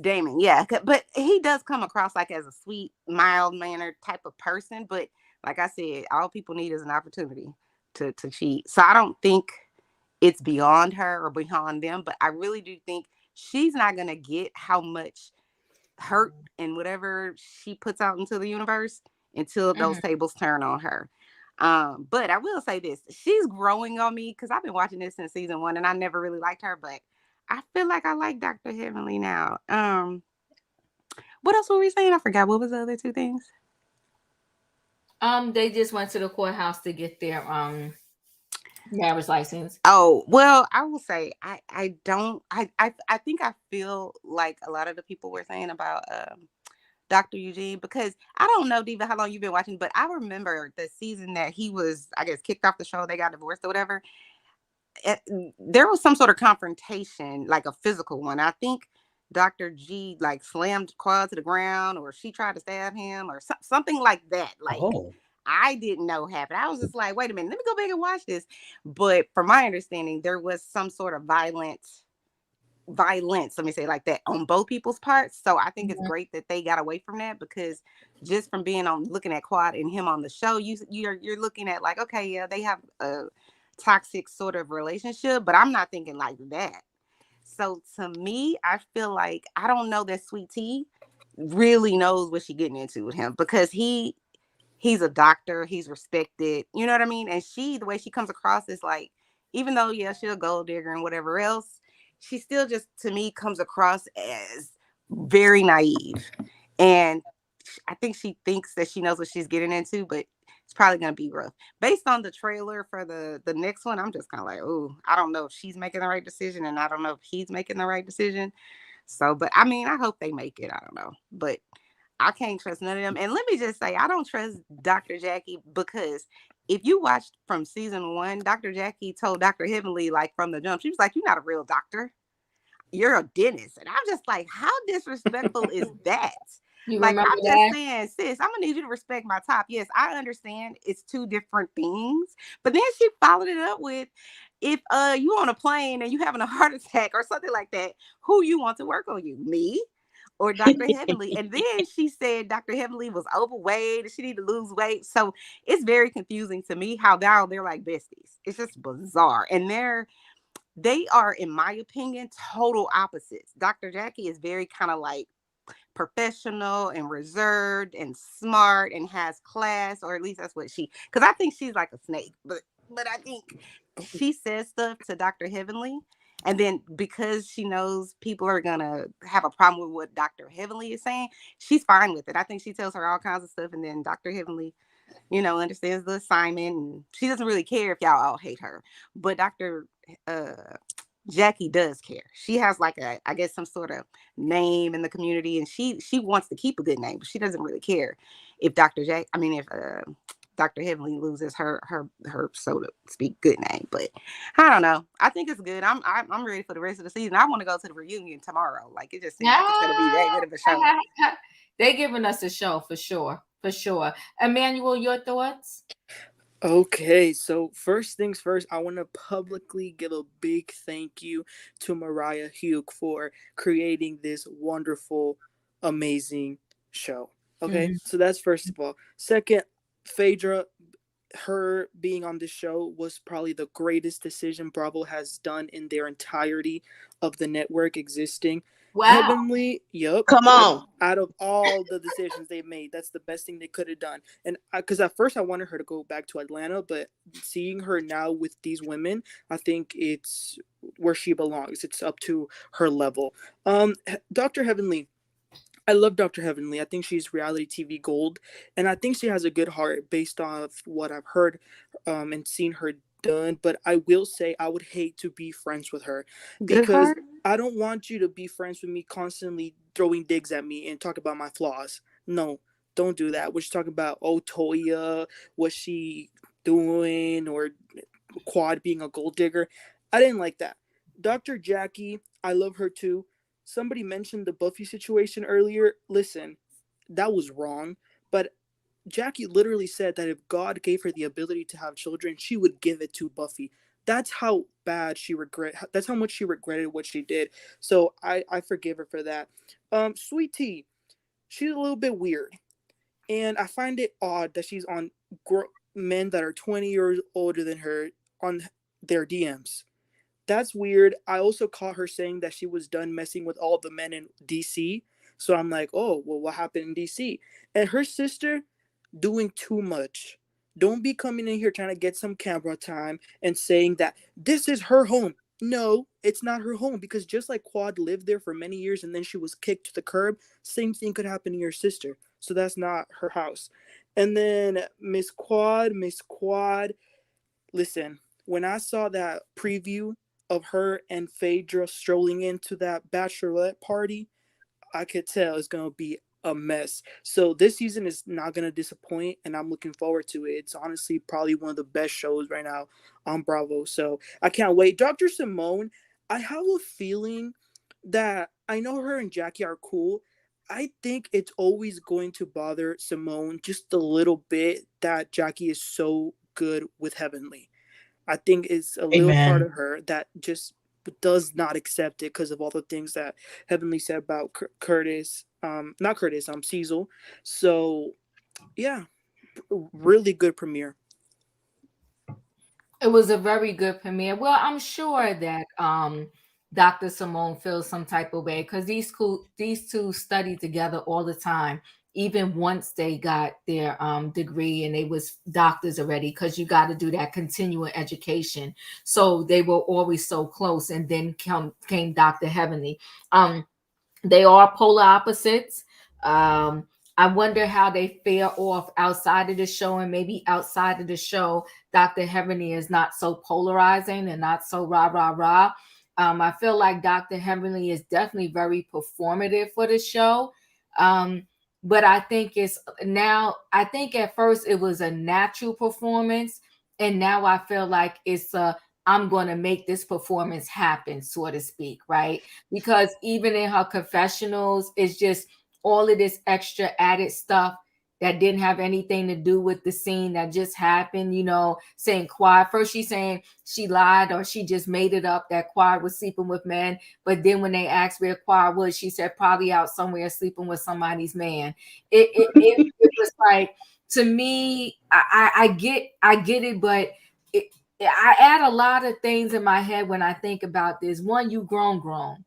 Damon, yeah, but he does come across like as a sweet, mild-mannered type of person. But like I said, all people need is an opportunity to cheat. So I don't think it's beyond her or beyond them, but I really do think she's not going to get how much hurt and whatever she puts out into the universe until those tables turn on her. But I will say this, she's growing on me because I've been watching this since season 1 and I never really liked her, but I feel like I like Dr. Heavenly now. What else were we saying? I forgot. What was the other 2 things? They just went to the courthouse to get their marriage license. Oh, well, I will say I think I feel like a lot of the people were saying about Dr. Eugene, because I don't know, Diva, how long you've been watching, but I remember the season that he was, I guess, kicked off the show, they got divorced or whatever. There was some sort of confrontation, like a physical one. I think Dr. G like slammed Quad to the ground, or she tried to stab him, or something like that. Like, I didn't know happened. I was just like, wait a minute, let me go back and watch this. But from my understanding, there was some sort of violence, let me say it like that, on both people's parts. So I think it's great that they got away from that, because just from being on looking at Quad and him on the show, you're looking at like, okay, yeah, they have a toxic sort of relationship, but I'm not thinking like that. So to me, I feel like, I don't know that Sweet Tea really knows what she's getting into with him, because he's a doctor, he's respected, you know what I mean? And the way she comes across is like, even though, yeah, she's a gold digger and whatever else, she still just, to me, comes across as very naive. And I think she thinks that she knows what she's getting into, but it's probably going to be rough. Based on the trailer for the next one, I'm just kind of like, oh, I don't know if she's making the right decision, and I don't know if he's making the right decision. So, but I mean, I hope they make it. I don't know. But I can't trust none of them. And let me just say, I don't trust Dr. Jackie, because if you watched from season 1, Dr. Jackie told Dr. Heavenly, like from the jump, she was like, you're not a real doctor. you're a dentist. And I'm just like, how disrespectful is that? You Like, remember I'm that? just saying, sis, I'm gonna need you to respect my top. Yes, I understand it's two different things. But then she followed it up with, if you on a plane and you having a heart attack or something like that, who you want to work on you? Me or Dr. Heavenly? And then she said Dr. Heavenly was overweight and she need to lose weight. So it's very confusing to me how now they're like besties. It's just bizarre. And they are, in my opinion, total opposites. Dr. Jackie is very kind of like professional and reserved and smart and has class, or at least that's what because I think she's like a snake, but I think she says stuff to Dr. Heavenly, and then because she knows people are gonna have a problem with what Dr. Heavenly is saying, she's fine with it. I think she tells her all kinds of stuff, and then Dr. Heavenly, understands the assignment, and she doesn't really care if y'all all hate her. But Dr. Jackie does care. She has like I guess some sort of name in the community, and she wants to keep a good name, but she doesn't really care if if Dr. Heavenly loses her so to speak good name. But I don't know. I think it's good. I'm ready for the rest of the season. I want to go to the reunion tomorrow. Like, it just seems like it's gonna be that good of a show. They giving us a show for sure. Emmanuel, your thoughts? Okay, so first things first, I want to publicly give a big thank you to Mariah Hugh for creating this wonderful, amazing show. Okay, so that's first of all. Second, Phaedra, her being on this show was probably the greatest decision Bravo has done in their entirety of the network existing. Wow. Heavenly, yep. Come on. Out of all the decisions they made, that's the best thing they could have done. And because at first I wanted her to go back to Atlanta, but seeing her now with these women, I think it's where she belongs. It's up to her level. Dr. Heavenly, I love Dr. Heavenly. I think she's reality TV gold, and I think she has a good heart based off what I've heard and seen her done. But I will say I would hate to be friends with her because I don't want you to be friends with me constantly throwing digs at me and talk about my flaws. No, don't do that. We're just talking about, Toya, what's she doing, or Quad being a gold digger. I didn't like that. Dr. Jackie, I love her too. Somebody mentioned the Buffy situation earlier. Listen, that was wrong. But Jackie literally said that if God gave her the ability to have children, she would give it to Buffy. That's how bad that's how much she regretted what she did. So I forgive her for that. Sweet Tea, she's a little bit weird. And I find it odd that she's on men that are 20 years older than her on their DMs. That's weird. I also caught her saying that she was done messing with all the men in DC. So I'm like, oh, well, what happened in DC? And her sister doing too much. Don't be coming in here trying to get some camera time and saying that this is her home. No, it's not her home, because just like Quad lived there for many years and then she was kicked to the curb, same thing could happen to your sister. So that's not her house. And then Miss Quad, listen, when I saw that preview of her and Phaedra strolling into that bachelorette party, I could tell it's going to be a mess. So this season is not going to disappoint, and I'm looking forward to it. It's honestly probably one of the best shows right now on Bravo. So I can't wait. Dr. Simone, I have a feeling that I know her and Jackie are cool. I think it's always going to bother Simone just a little bit that Jackie is so good with Heavenly. I think it's a little part of her that just does not accept it because of all the things that Heavenly said about Cecil. So, yeah, really good premiere. It was a very good premiere. Well, I'm sure that Dr. Simone feels some type of way because these two study together all the time. Even once they got their degree and they was doctors already, because you got to do that continuing education. So they were always so close. And then came Dr. Heavenly. They are polar opposites. I wonder how they fare off outside of the show, and maybe outside of the show, Dr. Heavenly is not so polarizing and not so rah, rah, rah. I feel like Dr. Heavenly is definitely very performative for the show. But I think at first it was a natural performance. And now I feel like it's a I'm going to make this performance happen, so to speak, right? Because even in her confessionals, it's just all of this extra added stuff that didn't have anything to do with the scene that just happened, you know, saying Quad. First she's saying she lied or she just made it up that Quad was sleeping with men. But then when they asked where Quad was, she said probably out somewhere sleeping with somebody's man. It was like, to me, I get it, but I add a lot of things in my head when I think about this. One, you grown.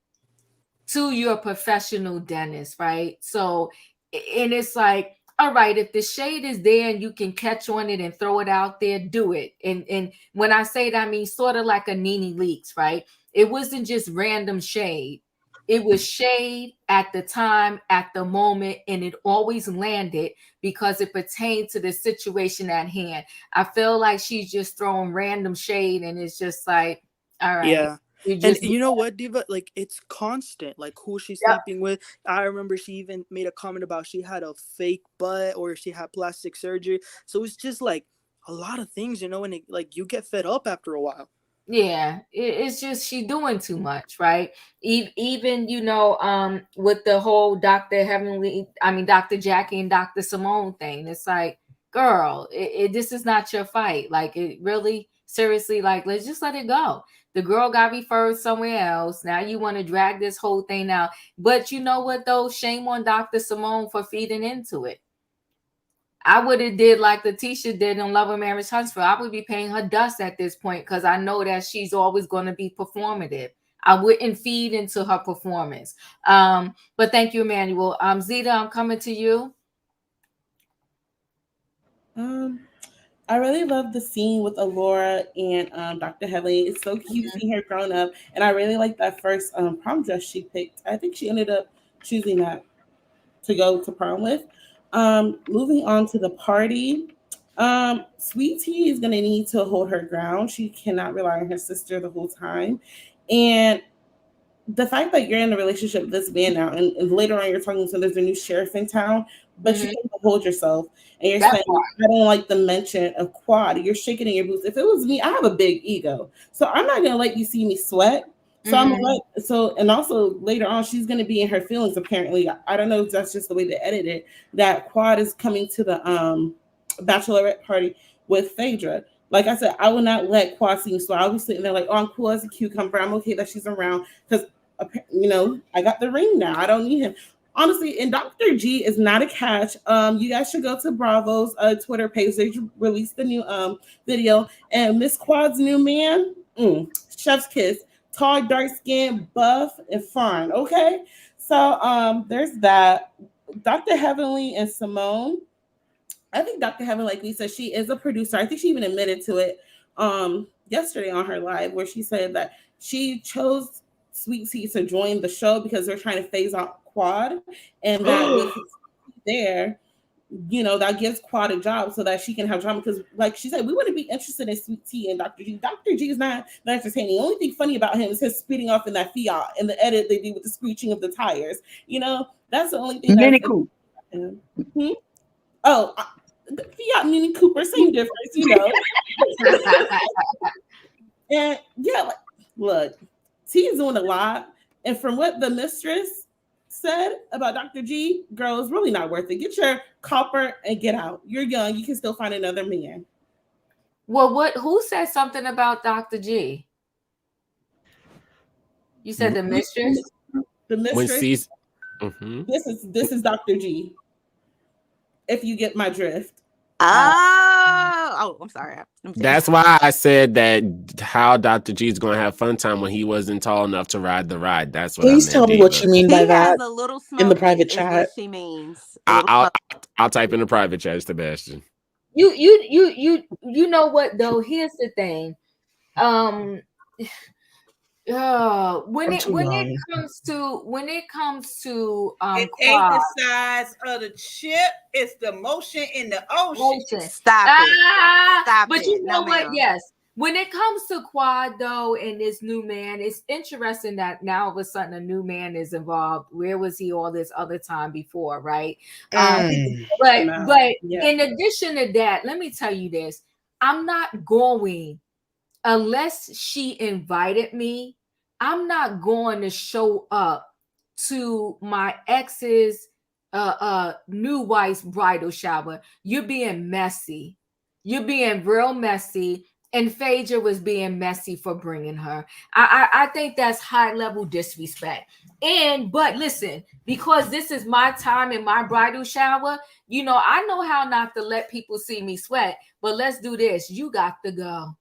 Two, you're a professional dentist, right? So, and it's like, all right, if the shade is there and you can catch on it and throw it out there, do it. And when I say that, I mean sort of like a Nene Leakes, right? It wasn't just random shade. It was shade at the time, at the moment, and it always landed because it pertained to the situation at hand. I feel like she's just throwing random shade, and it's just like, all right. Yeah. And you know what, Diva? Like, it's constant. Like, who she's sleeping with. I remember she even made a comment about she had a fake butt or she had plastic surgery. So it's just like a lot of things, you know, and it, like, you get fed up after a while. Yeah, it's just she doing too much, right? Even you know, with the whole Dr. Jackie and Dr. Simone thing, it's like, girl, this is not your fight. Like, it really, seriously, like, let's just let it go. The girl got referred somewhere else. Now you want to drag this whole thing out. But you know what, though? Shame on Dr. Simone for feeding into it. I would have did like Lateasha did in Love and Marriage Huntsville. I would be paying her dust at this point because I know that she's always going to be performative. I wouldn't feed into her performance. But thank you, Emmanuel. Zita, I'm coming to you. I really love the scene with Alora and Dr. Heavenly. It's so cute seeing her grown up. And I really like that first prom dress she picked. I think she ended up choosing that to go to prom with. Moving on to the party. Sweet Tea is going to need to hold her ground. She cannot rely on her sister the whole time. And the fact that you're in a relationship with this man now, and later on you're talking to there's a new sheriff in town, but you can't hold yourself, and you're saying, I don't like the mention of Quad. You're shaking in your boots. If it was me, I have a big ego, so I'm not gonna let you see me sweat. So I'm gonna and also later on she's gonna be in her feelings. Apparently, I don't know if that's just the way they edited it. That Quad is coming to the bachelorette party with Phaedra. Like I said, I will not let Quad see me. So I'll be sitting there like, oh, I'm cool as a cucumber. I'm okay that she's around because, you know, I got the ring now. I don't need him. Honestly, and Dr. G is not a catch. You guys should go to Bravo's Twitter page. They released the new video. And Miss Quad's new man, chef's kiss. Tall, dark skin, buff, and fine. Okay? So there's that. Dr. Heavenly and Simone. I think Dr. Heaven, like we said, she is a producer. I think she even admitted to it yesterday on her live, where she said that she chose Sweet Tea to join the show because they're trying to phase out Quad, and that with there, you know, that gives Quad a job so that she can have drama. Because, like she said, we wouldn't be interested in Sweet Tea and Dr. G. Dr. G is not entertaining. The only thing funny about him is his speeding off in that Fiat and the edit they did with the screeching of the tires. You know, that's the only thing. Mini Coupe. Oh. Fiat Mini Cooper, same difference, you know. And yeah, like, look, T's doing a lot. And from what the mistress said about Dr. G, girl, it's really not worth it. Get your copper and get out. You're young. You can still find another man. Well, who said something about Dr. G? You said the mistress? The mistress. This is Dr. G. If you get my drift. I'm sorry. That's why I said that how Dr. G is going to have fun time when he wasn't tall enough to ride the ride. That's what Please I meant, tell me what you mean by that a little in the private chat. She means. I'll type in the private chat, Sebastian. You know what though? Here's the thing. When it comes to it ain't the size of the chip, it's the motion in the ocean. Stop it. But you know what? Yes. When it comes to Quad though, and this new man, it's interesting that now all of a sudden a new man is involved. Where was he all this other time before, right? But in addition to that, let me tell you this. I'm not going unless she invited me, I'm not going to show up to my ex's new wife's bridal shower. You're being messy. You're being real messy. And Phaedra was being messy for bringing her. I think that's high level disrespect. But listen, because this is my time in my bridal shower, you know, I know how not to let people see me sweat. But let's do this. You got to go.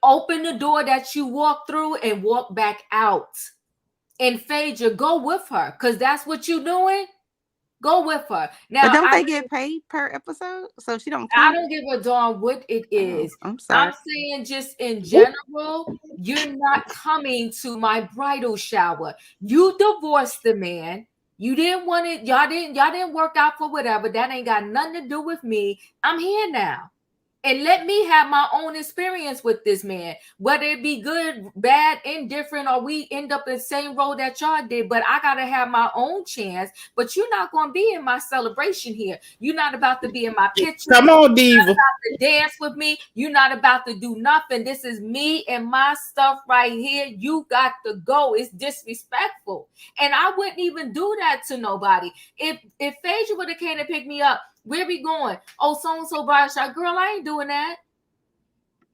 Open the door that you walk through and walk back out. And Phaedra, go with her, because that's what you're doing. Go with her. Now, but don't they get paid per episode? So she don't. I don't give a darn what it is. I'm sorry. I'm saying just in general, you're not coming to my bridal shower. You divorced the man. You didn't want it. Y'all didn't work out for whatever. That ain't got nothing to do with me. I'm here now. And let me have my own experience with this man, whether it be good, bad, indifferent, or we end up in the same road that y'all did. But I got to have my own chance. But you're not going to be in my celebration here. You're not about to be in my picture. Come on, Diva. You're not about to dance with me. You're not about to do nothing. This is me and my stuff right here. You got to go. It's disrespectful. And I wouldn't even do that to nobody. If Phaedra would have came to pick me up, where we going? Oh, so-and-so bridal shower. Girl, I ain't doing that.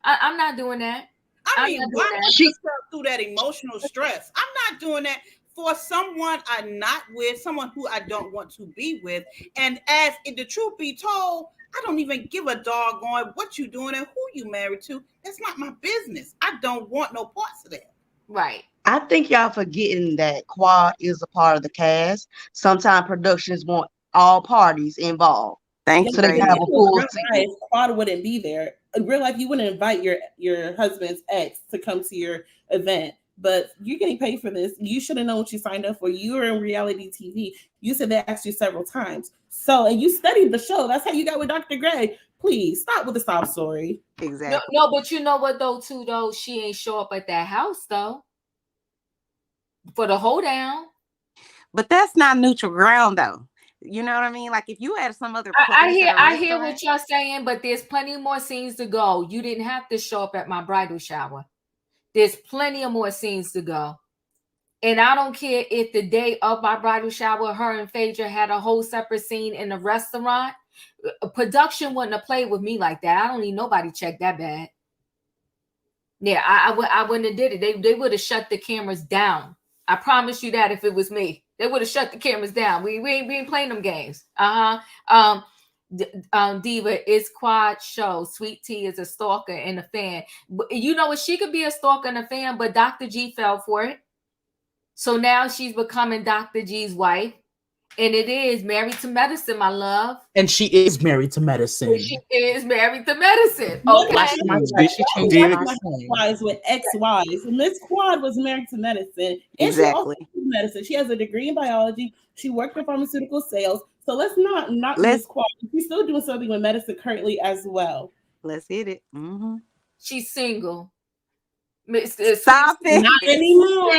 I'm not doing that. I mean, why put yourself through that emotional stress? I'm not doing that for someone I'm not with, someone who I don't want to be with. And as the truth be told, I don't even give a doggone what you doing and who you married to. That's not my business. I don't want no parts of that. Right. I think y'all forgetting that Quad is a part of the cast. Sometimes productions want all parties involved. Thanks. So they can have a full season. Quad wouldn't be there. In real life, you wouldn't invite your husband's ex to come to your event, but you're getting paid for this. You should have known what you signed up for. You were in reality TV. You said they asked you several times. So, and you studied the show. That's how you got with Dr. Gray. Please stop with the sob story. Exactly. No, but you know what though, she ain't show up at that house though for the hoedown. But that's not neutral ground though. You know what I mean? Like if you had some other I hear what you're saying, but there's plenty more scenes to go. You didn't have to show up at my bridal shower. There's plenty of more scenes to go. And I don't care if the day of my bridal shower, her and Phaedra had a whole separate scene in the restaurant. Production wouldn't have played with me like that. I don't need nobody check that bad. Yeah, I wouldn't have did it. They would have shut the cameras down. I promise you that if it was me. They would have shut the cameras down. We ain't playing them games. Diva, it's Quad show. Sweet Tea is a stalker and a fan. You know what? She could be a stalker and a fan, but Dr. G fell for it. So now she's becoming Dr. G's wife. And it is Married to Medicine, my love. And she is married to medicine. She is married to medicine. Okay. She changed her wives with ex-wives. Miss Quad was married to medicine. And exactly. She also medicine. She has a degree in biology. She worked in pharmaceutical sales. So let's not Miss Quad. She's still doing something with medicine currently as well. Let's hit it. Mm-hmm. She's single. Stop it. Not anymore.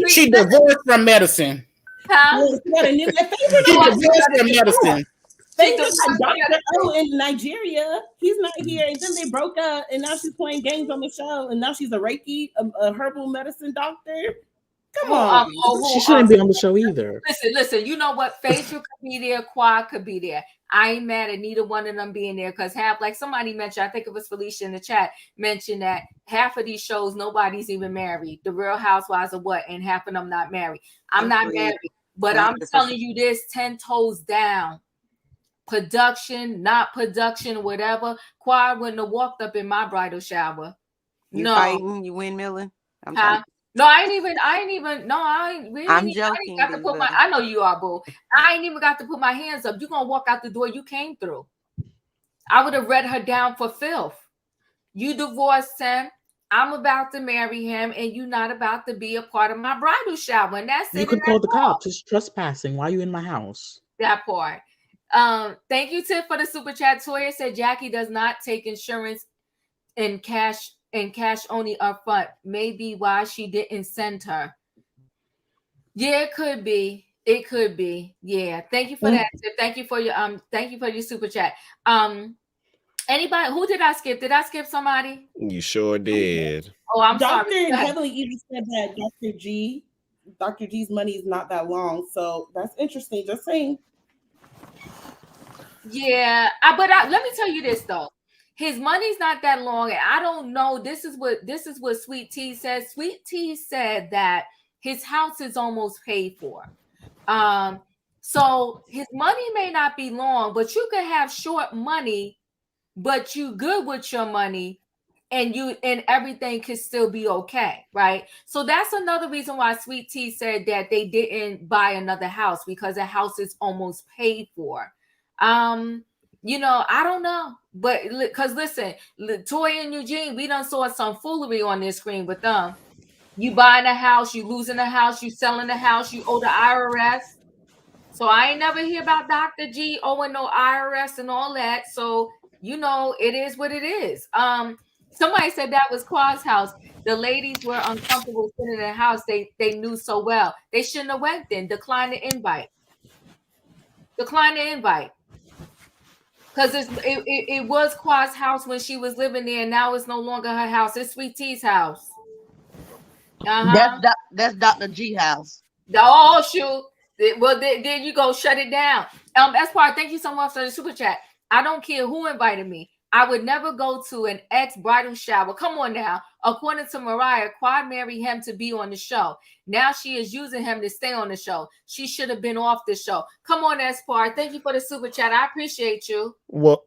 She divorced from medicine. Huh? She divorced from medicine. They just had Dr. O in Nigeria. He's not here. And then they broke up. And now she's playing games on the show. And now she's a Reiki, a herbal medicine doctor. Come on. She shouldn't be on the show either. Listen. You know what? Phaedra could be there. Quad could be there. I ain't mad at neither one of them being there because like somebody mentioned, I think it was Felicia in the chat, mentioned that half of these shows, nobody's even married. The Real Housewives of what? And half of them not married. I'm not married. But I'm telling you this, 10 toes down. Production, not production, whatever. Quad wouldn't have walked up in my bridal shower. You fighting? You windmilling? No, I ain't even. No, I ain't really. I'm joking. I know you are, boo. I ain't even got to put my hands up. You're gonna walk out the door you came through. I would have read her down for filth. You divorced him. I'm about to marry him, and you're not about to be a part of my bridal shower. And that's it. You could call the cops. It's trespassing. Why are you in my house? That part. Thank you, Tiff, for the super chat. Toya said Jackie does not take insurance in cash only upfront. Maybe why she didn't send her. Yeah, it could be. It could be. Yeah. Thank you for that, Tiff. Thank you for your super chat. Anybody? Who did I skip? Did I skip somebody? You sure did. Oh, I'm Dr. sorry. Heavenly even said that Dr. G's money is not that long. So that's interesting. Just saying. Yeah, but let me tell you this though. His money's not that long, and I don't know. This is what Sweet Tea said. Sweet Tea said that his house is almost paid for. So his money may not be long, but you could have short money, but you good with your money, and everything could still be okay, right? So that's another reason why Sweet Tea said that they didn't buy another house, because the house is almost paid for. I don't know, but because listen, Toya and Eugene, we done saw some foolery on this screen with them. You buying a house, you losing a house, you selling a house, you owe the IRS. So I ain't never hear about Dr. G owing no IRS and all that. So it is what it is. Somebody said that was Quad's house. The ladies were uncomfortable sitting in the house. They knew so well. They shouldn't have went then. Decline the invite. Because it was Quad's house when she was living there, and now it's no longer her house. It's Sweet Tea's house. That's Dr. G house. Oh, shoot. Well, then you go shut it down. Espoir, thank you so much for the super chat. I don't care who invited me. I would never go to an ex-bridal shower. Come on now. According to Mariah, Quad married him to be on the show. Now she is using him to stay on the show. She should have been off the show. Come on, Espoir. Thank you for the super chat. I appreciate you. Well,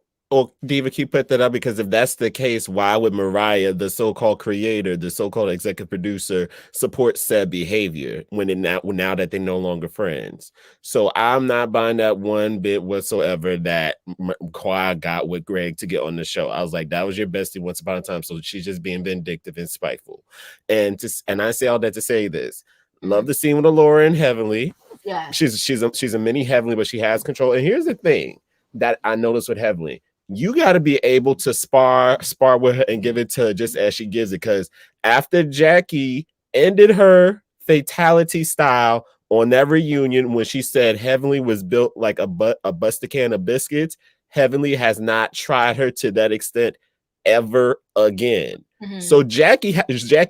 Diva, keep put that up, because if that's the case, why would Mariah, the so-called creator, the so-called executive producer, support said behavior now that they're no longer friends? So I'm not buying that one bit whatsoever that Quad got with Greg to get on the show. I was like, that was your bestie once upon a time. So she's just being vindictive and spiteful. And I say all that to say this. Love the scene with Laura and Heavenly. Yeah. She's a mini Heavenly, but she has control. And here's the thing that I noticed with Heavenly. You got to be able to spar with her and give it to her just as she gives it. Because after Jackie ended her fatality style on that reunion, when she said Heavenly was built like a busted can of biscuits, Heavenly has not tried her to that extent ever again. Mm-hmm. So Jackie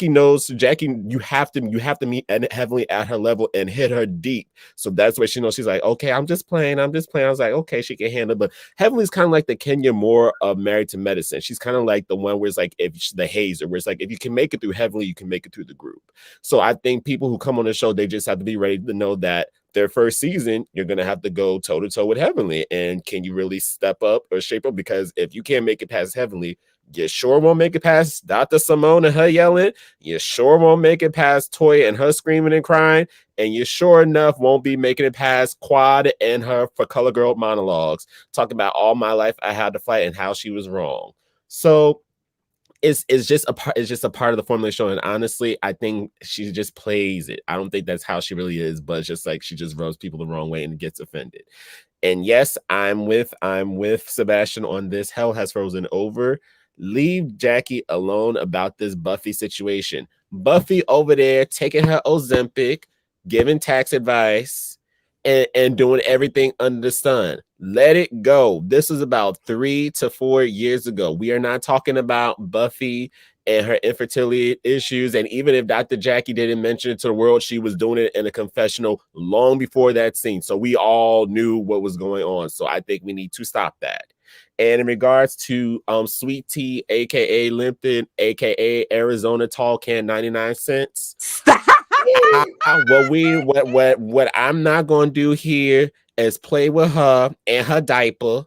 knows. Jackie, you have to meet Heavenly at her level and hit her deep. So that's why she knows. She's like, okay, I'm just playing. I was like, okay, she can handle it. But Heavenly's kind of like the Kenya Moore of Married to Medicine. She's kind of like the one where it's like, if the hazer, where it's like, if you can make it through Heavenly, you can make it through the group. So I think people who come on the show, they just have to be ready to know that their first season, you're going to have to go toe to toe with Heavenly. And can you really step up or shape up? Because if you can't make it past Heavenly, you sure won't make it past Dr. Simone and her yelling. You sure won't make it past Toya and her screaming and crying. And you sure enough won't be making it past Quad and her for Color Girl monologues, talking about all my life I had to fight and how she was wrong. So it's just a part of the formula show. And honestly, I think she just plays it. I don't think that's how she really is, but it's just like she just rubs people the wrong way and gets offended. And yes, I'm with Sebastian on this. Hell has frozen over. Leave Jackie alone about this Buffy situation. Buffy over there taking her Ozempic, giving tax advice, and doing everything under the sun. Let it go. This is about 3 to 4 years ago. We are not talking about Buffy and her infertility issues. And even if Dr. Jackie didn't mention it to the world, she was doing it in a confessional long before that scene. So we all knew what was going on. So I think we need to stop that. And in regards to Sweet Tea, aka Limpton, aka Arizona Tall Can 99 cents. Stop. What I'm not gonna do here is play with her and her diaper,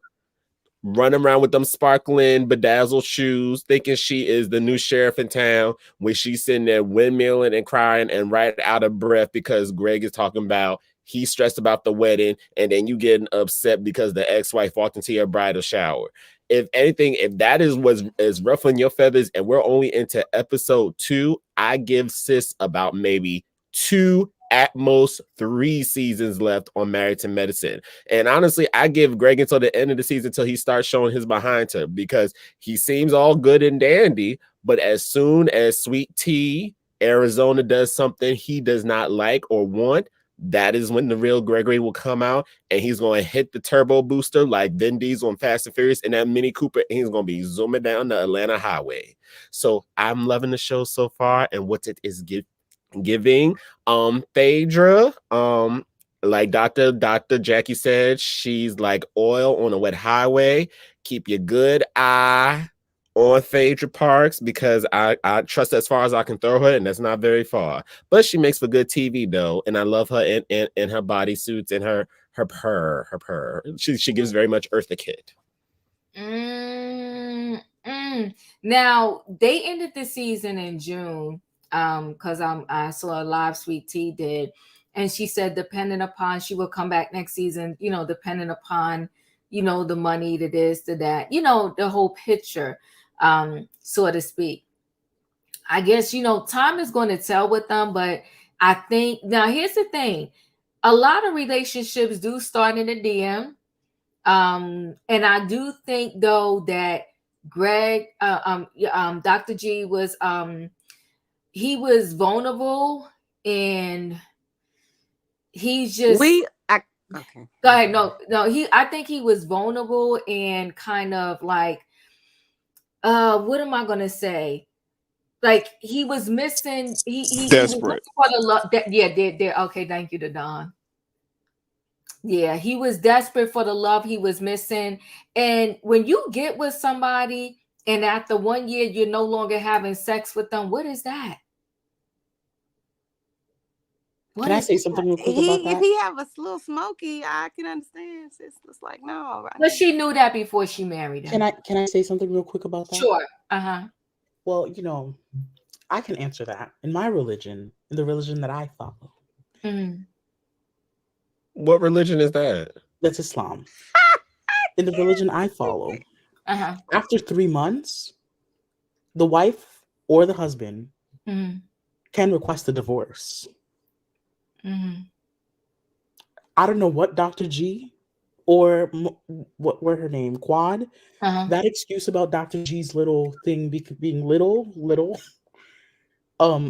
run around with them sparkling bedazzled shoes, thinking she is the new sheriff in town, when she's sitting there windmilling and crying and right out of breath because Greg is talking about he's stressed about the wedding, and then you getting upset because the ex-wife walked into your bridal shower. If anything, if that is what's ruffling your feathers, and we're only into episode 2, I give sis about maybe 2, at most 3 seasons left on Married to Medicine. And honestly, I give Greg until the end of the season until he starts showing his behind her, because he seems all good and dandy, but as soon as Sweet Tea Arizona does something he does not like or want, that is when the real Gregory will come out, and he's going to hit the turbo booster like Vin Diesel on Fast and Furious in that Mini Cooper, and he's going to be zooming down the Atlanta highway. So I'm loving the show so far, and what it is giving. Phaedra, like Dr. Jackie said, she's like oil on a wet highway. Keep your good eye on Phaedra Parks, because I trust as far as I can throw her, and that's not very far. But she makes for good TV though, and I love her in her bodysuits and her purr. She gives very much Eartha Kitt. Now they ended the season in June, because I saw a live Sweet Tea did, and she said depending upon, she will come back next season, depending upon the money, to this, to that, the whole picture, so to speak. I guess time is going to tell with them, but I think now here's the thing: a lot of relationships do start in the DM, and I do think though that Greg, Dr. G was he was vulnerable, and he's just okay. Go ahead. No, I think he was vulnerable and kind of like, what am I gonna say? Like he was missing. He desperate. was for the love. Okay, thank you to Don. Yeah, he was desperate for the love he was missing. And when you get with somebody and after 1 year you're no longer having sex with them, what is that? Can I say something real quick about that? If he have a little smoky, I can understand. It's like no. But she knew that before she married him. Can I say something real quick about that? Sure. Well, I can answer that. In my religion, in the religion that I follow. Mm-hmm. What religion is that? That's Islam. In the religion I follow, after 3 months, the wife or the husband can request a divorce. I don't know what Dr. G or what were her name, Quad, that excuse about Dr. G's little thing being little,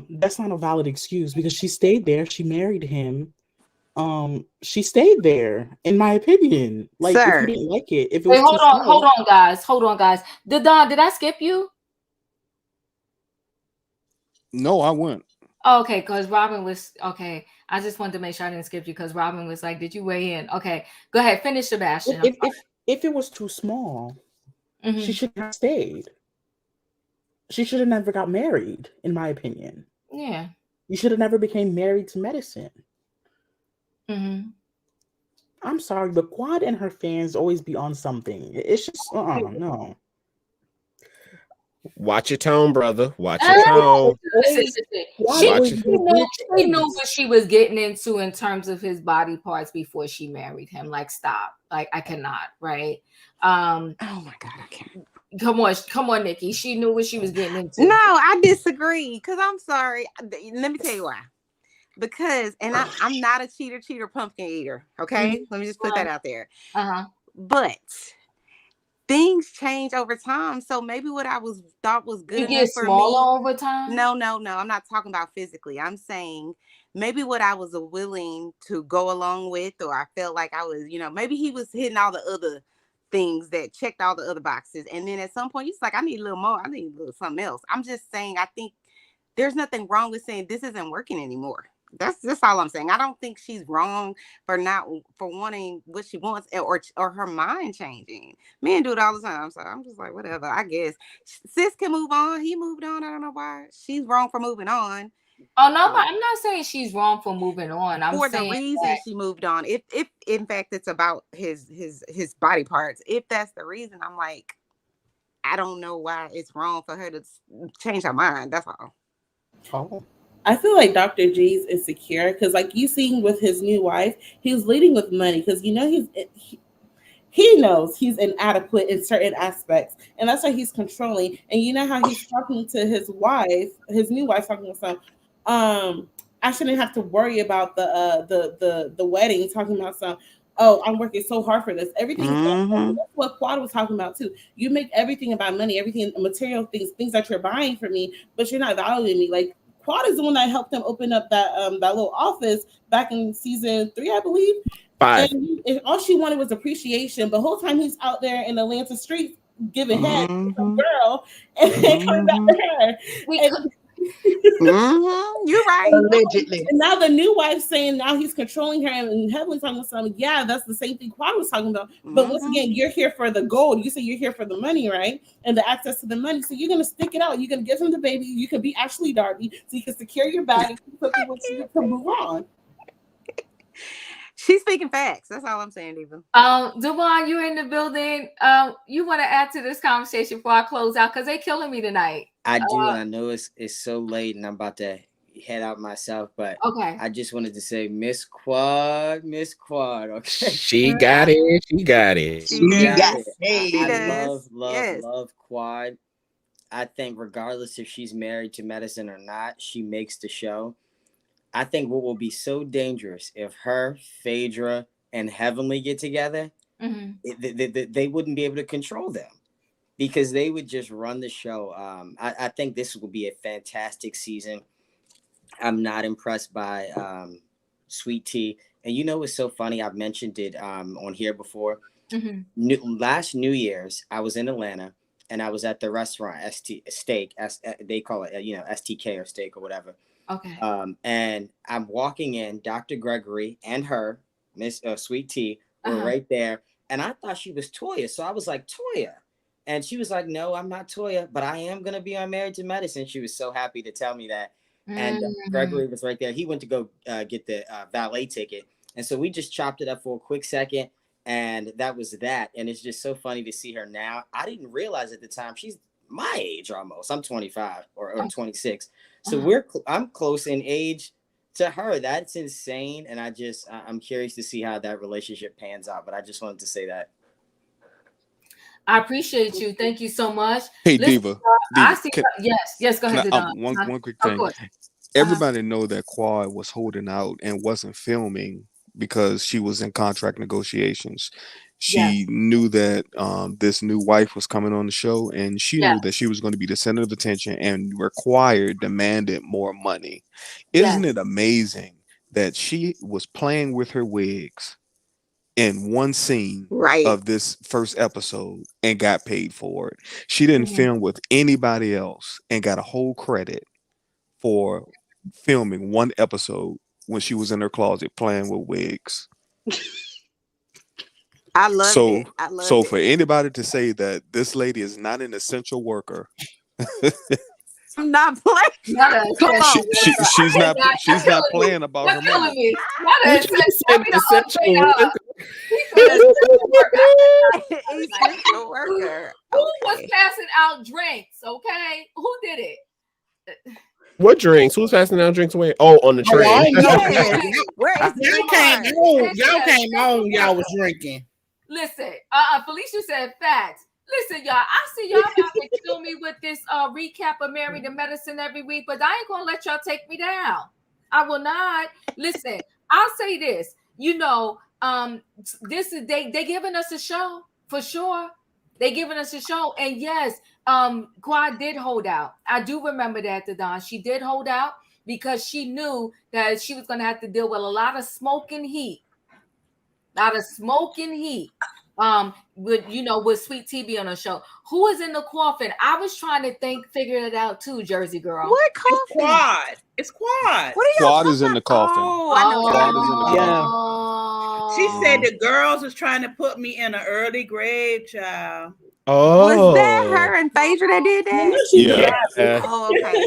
that's not a valid excuse, because she stayed there. She married him. She stayed there, in my opinion. Like, Sir. if you didn't like it, if it Wait, was hold on, guys. Did I skip you? No, I went. Oh, okay, because Robin was okay. I just wanted to make sure I didn't skip you, because Robin was like, "Did you weigh in?" Okay, go ahead, finish, Sebastian. If it was too small, she should have stayed. She should have never got married, in my opinion. Yeah, you should have never became married to medicine. I'm sorry, but Quad and her fans always be on something. It's just no. Watch your tone, brother. Watch your tone. She knew what she was getting into in terms of his body parts before she married him. Like, stop. Like, I cannot, right? Oh my God, I can't. Come on, Nikki. She knew what she was getting into. No, I disagree. Because I'm sorry. Let me tell you why. Because, and I'm not a cheater, pumpkin eater. Okay, let me just put that out there. But things change over time. So maybe what I thought was good enough for me. Over time? No. I'm not talking about physically. I'm saying maybe what I was willing to go along with, or I felt like I was, maybe he was hitting all the other things that checked all the other boxes. And then at some point, he's like, I need a little more. I need a little something else. I'm just saying, I think there's nothing wrong with saying this isn't working anymore. That's all I'm saying. I don't think she's wrong for wanting what she wants, or her mind changing. Men do it all the time, so I'm just like, whatever. I guess sis can move on. He moved on. I don't know why she's wrong for moving on. Oh no, I'm not saying she's wrong for moving on. I'm for saying the reason she moved on. If in fact it's about his body parts. If that's the reason, I'm like, I don't know why it's wrong for her to change her mind. That's all. Oh. I feel like Dr. G's insecure because, like you seen with his new wife, he was leading with money because he knows he's inadequate in certain aspects, and that's why he's controlling. And you know how he's talking to his wife, his new wife, talking to some. I shouldn't have to worry about the wedding. Talking about some. Oh, I'm working so hard for this. Everything is about money. That's what Quad was talking about too. You make everything about money, everything material things that you're buying for me, but you're not valuing me. Like Quad is the one that helped them open up that little office back in season 3, I believe. 5. And all she wanted was appreciation. But the whole time he's out there in Atlanta streets giving head to some girl and then coming back to her. You're right. Allegedly. And now the new wife saying now he's controlling her, and Heavenly talking about something. Yeah, that's the same thing Quad was talking about. But once again, you're here for the gold. You say you're here for the money, right? And the access to the money. So you're gonna stick it out. You're gonna give him the baby. You can be Ashley Darby, so you can secure your bag and keep looking what you to move on. She's speaking facts. That's all I'm saying, Diva. Devon, you're in the building. You want to add to this conversation before I close out? Because they're killing me tonight. I do. I know it's so late and I'm about to head out myself, but okay. I just wanted to say Miss Quad, okay. She got it. She got it. She got it. I love Quad. I think regardless if she's married to medicine or not, she makes the show. I think what will be so dangerous if her, Phaedra, and Heavenly get together, they wouldn't be able to control them because they would just run the show. I think this will be a fantastic season. I'm not impressed by Sweet Tea. And you know what's so funny? I've mentioned it on here before. Last New Year's, I was in Atlanta and I was at the restaurant, Steak, they call it, STK or Steak or whatever. Okay. And I'm walking in, Dr. Gregory and her, Miss Sweet Tea, were right there. And I thought she was Toya. So I was like, Toya. And she was like, no, I'm not Toya, but I am going to be on Married to Medicine. She was so happy to tell me that. And Gregory was right there. He went to go get the valet ticket. And so we just chopped it up for a quick second. And that was that. And it's just so funny to see her now. I didn't realize at the time she's my age almost. I'm 25 or 26. So I'm close in age to her. That's insane. And I'm curious to see how that relationship pans out. But I just wanted to say that. I appreciate you. Thank you so much. Hey, Diva. I see. Yes. Go ahead. One quick thing. Everybody know that Quad was holding out and wasn't filming because she was in contract negotiations. She knew that this new wife was coming on the show, and she knew that she was going to be the center of attention and demanded more money. Isn't it amazing that she was playing with her wigs in one scene of this first episode and got paid for it? She didn't film with anybody else and got a whole credit for filming one episode when she was in her closet playing with wigs. I love it. So for anybody to say that this lady is not an essential worker, I'm not playing. She's not playing about her money. Essential worker. Who was passing out drinks? Okay, who did it? What drinks? Who's passing out drinks away? Oh, on the train. Y'all came on. Y'all was drinking. Listen, Felicia said facts. Listen, y'all, I see y'all about to kill me with this recap of Married to Medicine every week, but I ain't gonna let y'all take me down. I will not. Listen, I'll say this. This is they giving us a show for sure. They giving us a show, and yes, Quad did hold out. I do remember that, Dawn. She did hold out because she knew that she was gonna have to deal with a lot of smoke and heat. With Sweet Tea be on the show. Who is in the coffin? I was trying to figure it out too, Jersey girl. What coffin? It's Quad. What are Quad is in the coffin. Oh, I know. Quad is in the coffin. She said the girls was trying to put me in an early grave, child. Oh, was that her and Phaedra that did that? Yeah. Oh, okay.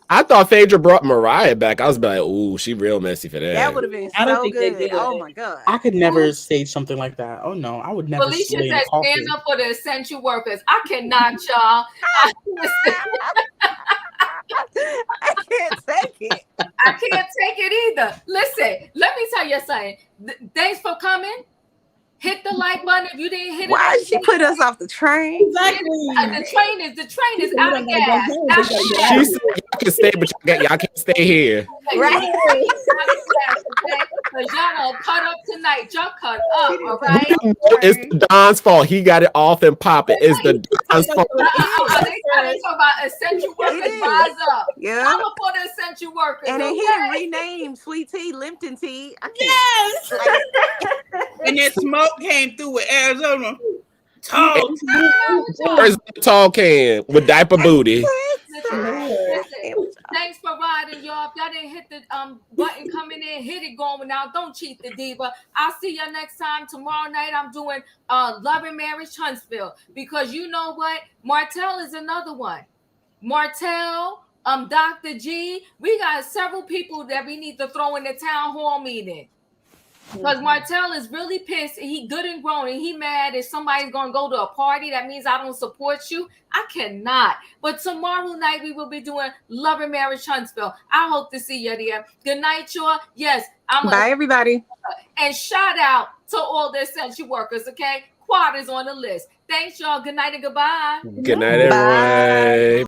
I thought Phaedra brought Mariah back. I was like, ooh, she real messy for that. That would have been so good. Oh my god. I could never stage something like that. Oh no, I would never. Felicia said, "Stand up for the essential workers." I cannot, y'all. I can't take it. I can't take it either. Listen, let me tell you something. Thanks for coming. Hit the like button if you didn't hit it. Why did she put us off the train? Exactly. The train is out of gas. She said y'all can stay, but y'all can't stay here. Right. Because y'all don't cut up tonight. Y'all cut up, all right? It's Don's fault. He got it off and popping. It's the Don's fault. Everybody talk about essential workers. Rise up. Yeah. I'm gonna put essential workers. And then okay? he didn't rename Sweet Tea Limpton Tea. I can't. Yes. And then smoke came through with Arizona. Tall. Where's the tall can with diaper booty? Listen, thanks for riding, y'all. If y'all didn't hit the button coming in, hit it going out. Don't cheat the diva. I'll see you next time. Tomorrow night I'm doing Love and Marriage Huntsville, because you know what? Martell is another one. Martell, Dr. G. We got several people that we need to throw in the town hall meeting. Because Martell is really pissed. He good and grown, and he mad if somebody's gonna go to a party. That means I don't support you. I cannot. But tomorrow night we will be doing Love and Marriage Huntsville. I hope to see you there. Good night, y'all. Yes, Bye, everybody. And shout out to all the essential workers. Okay, Quad is on the list. Thanks, y'all. Good night and goodbye. Good night, everyone.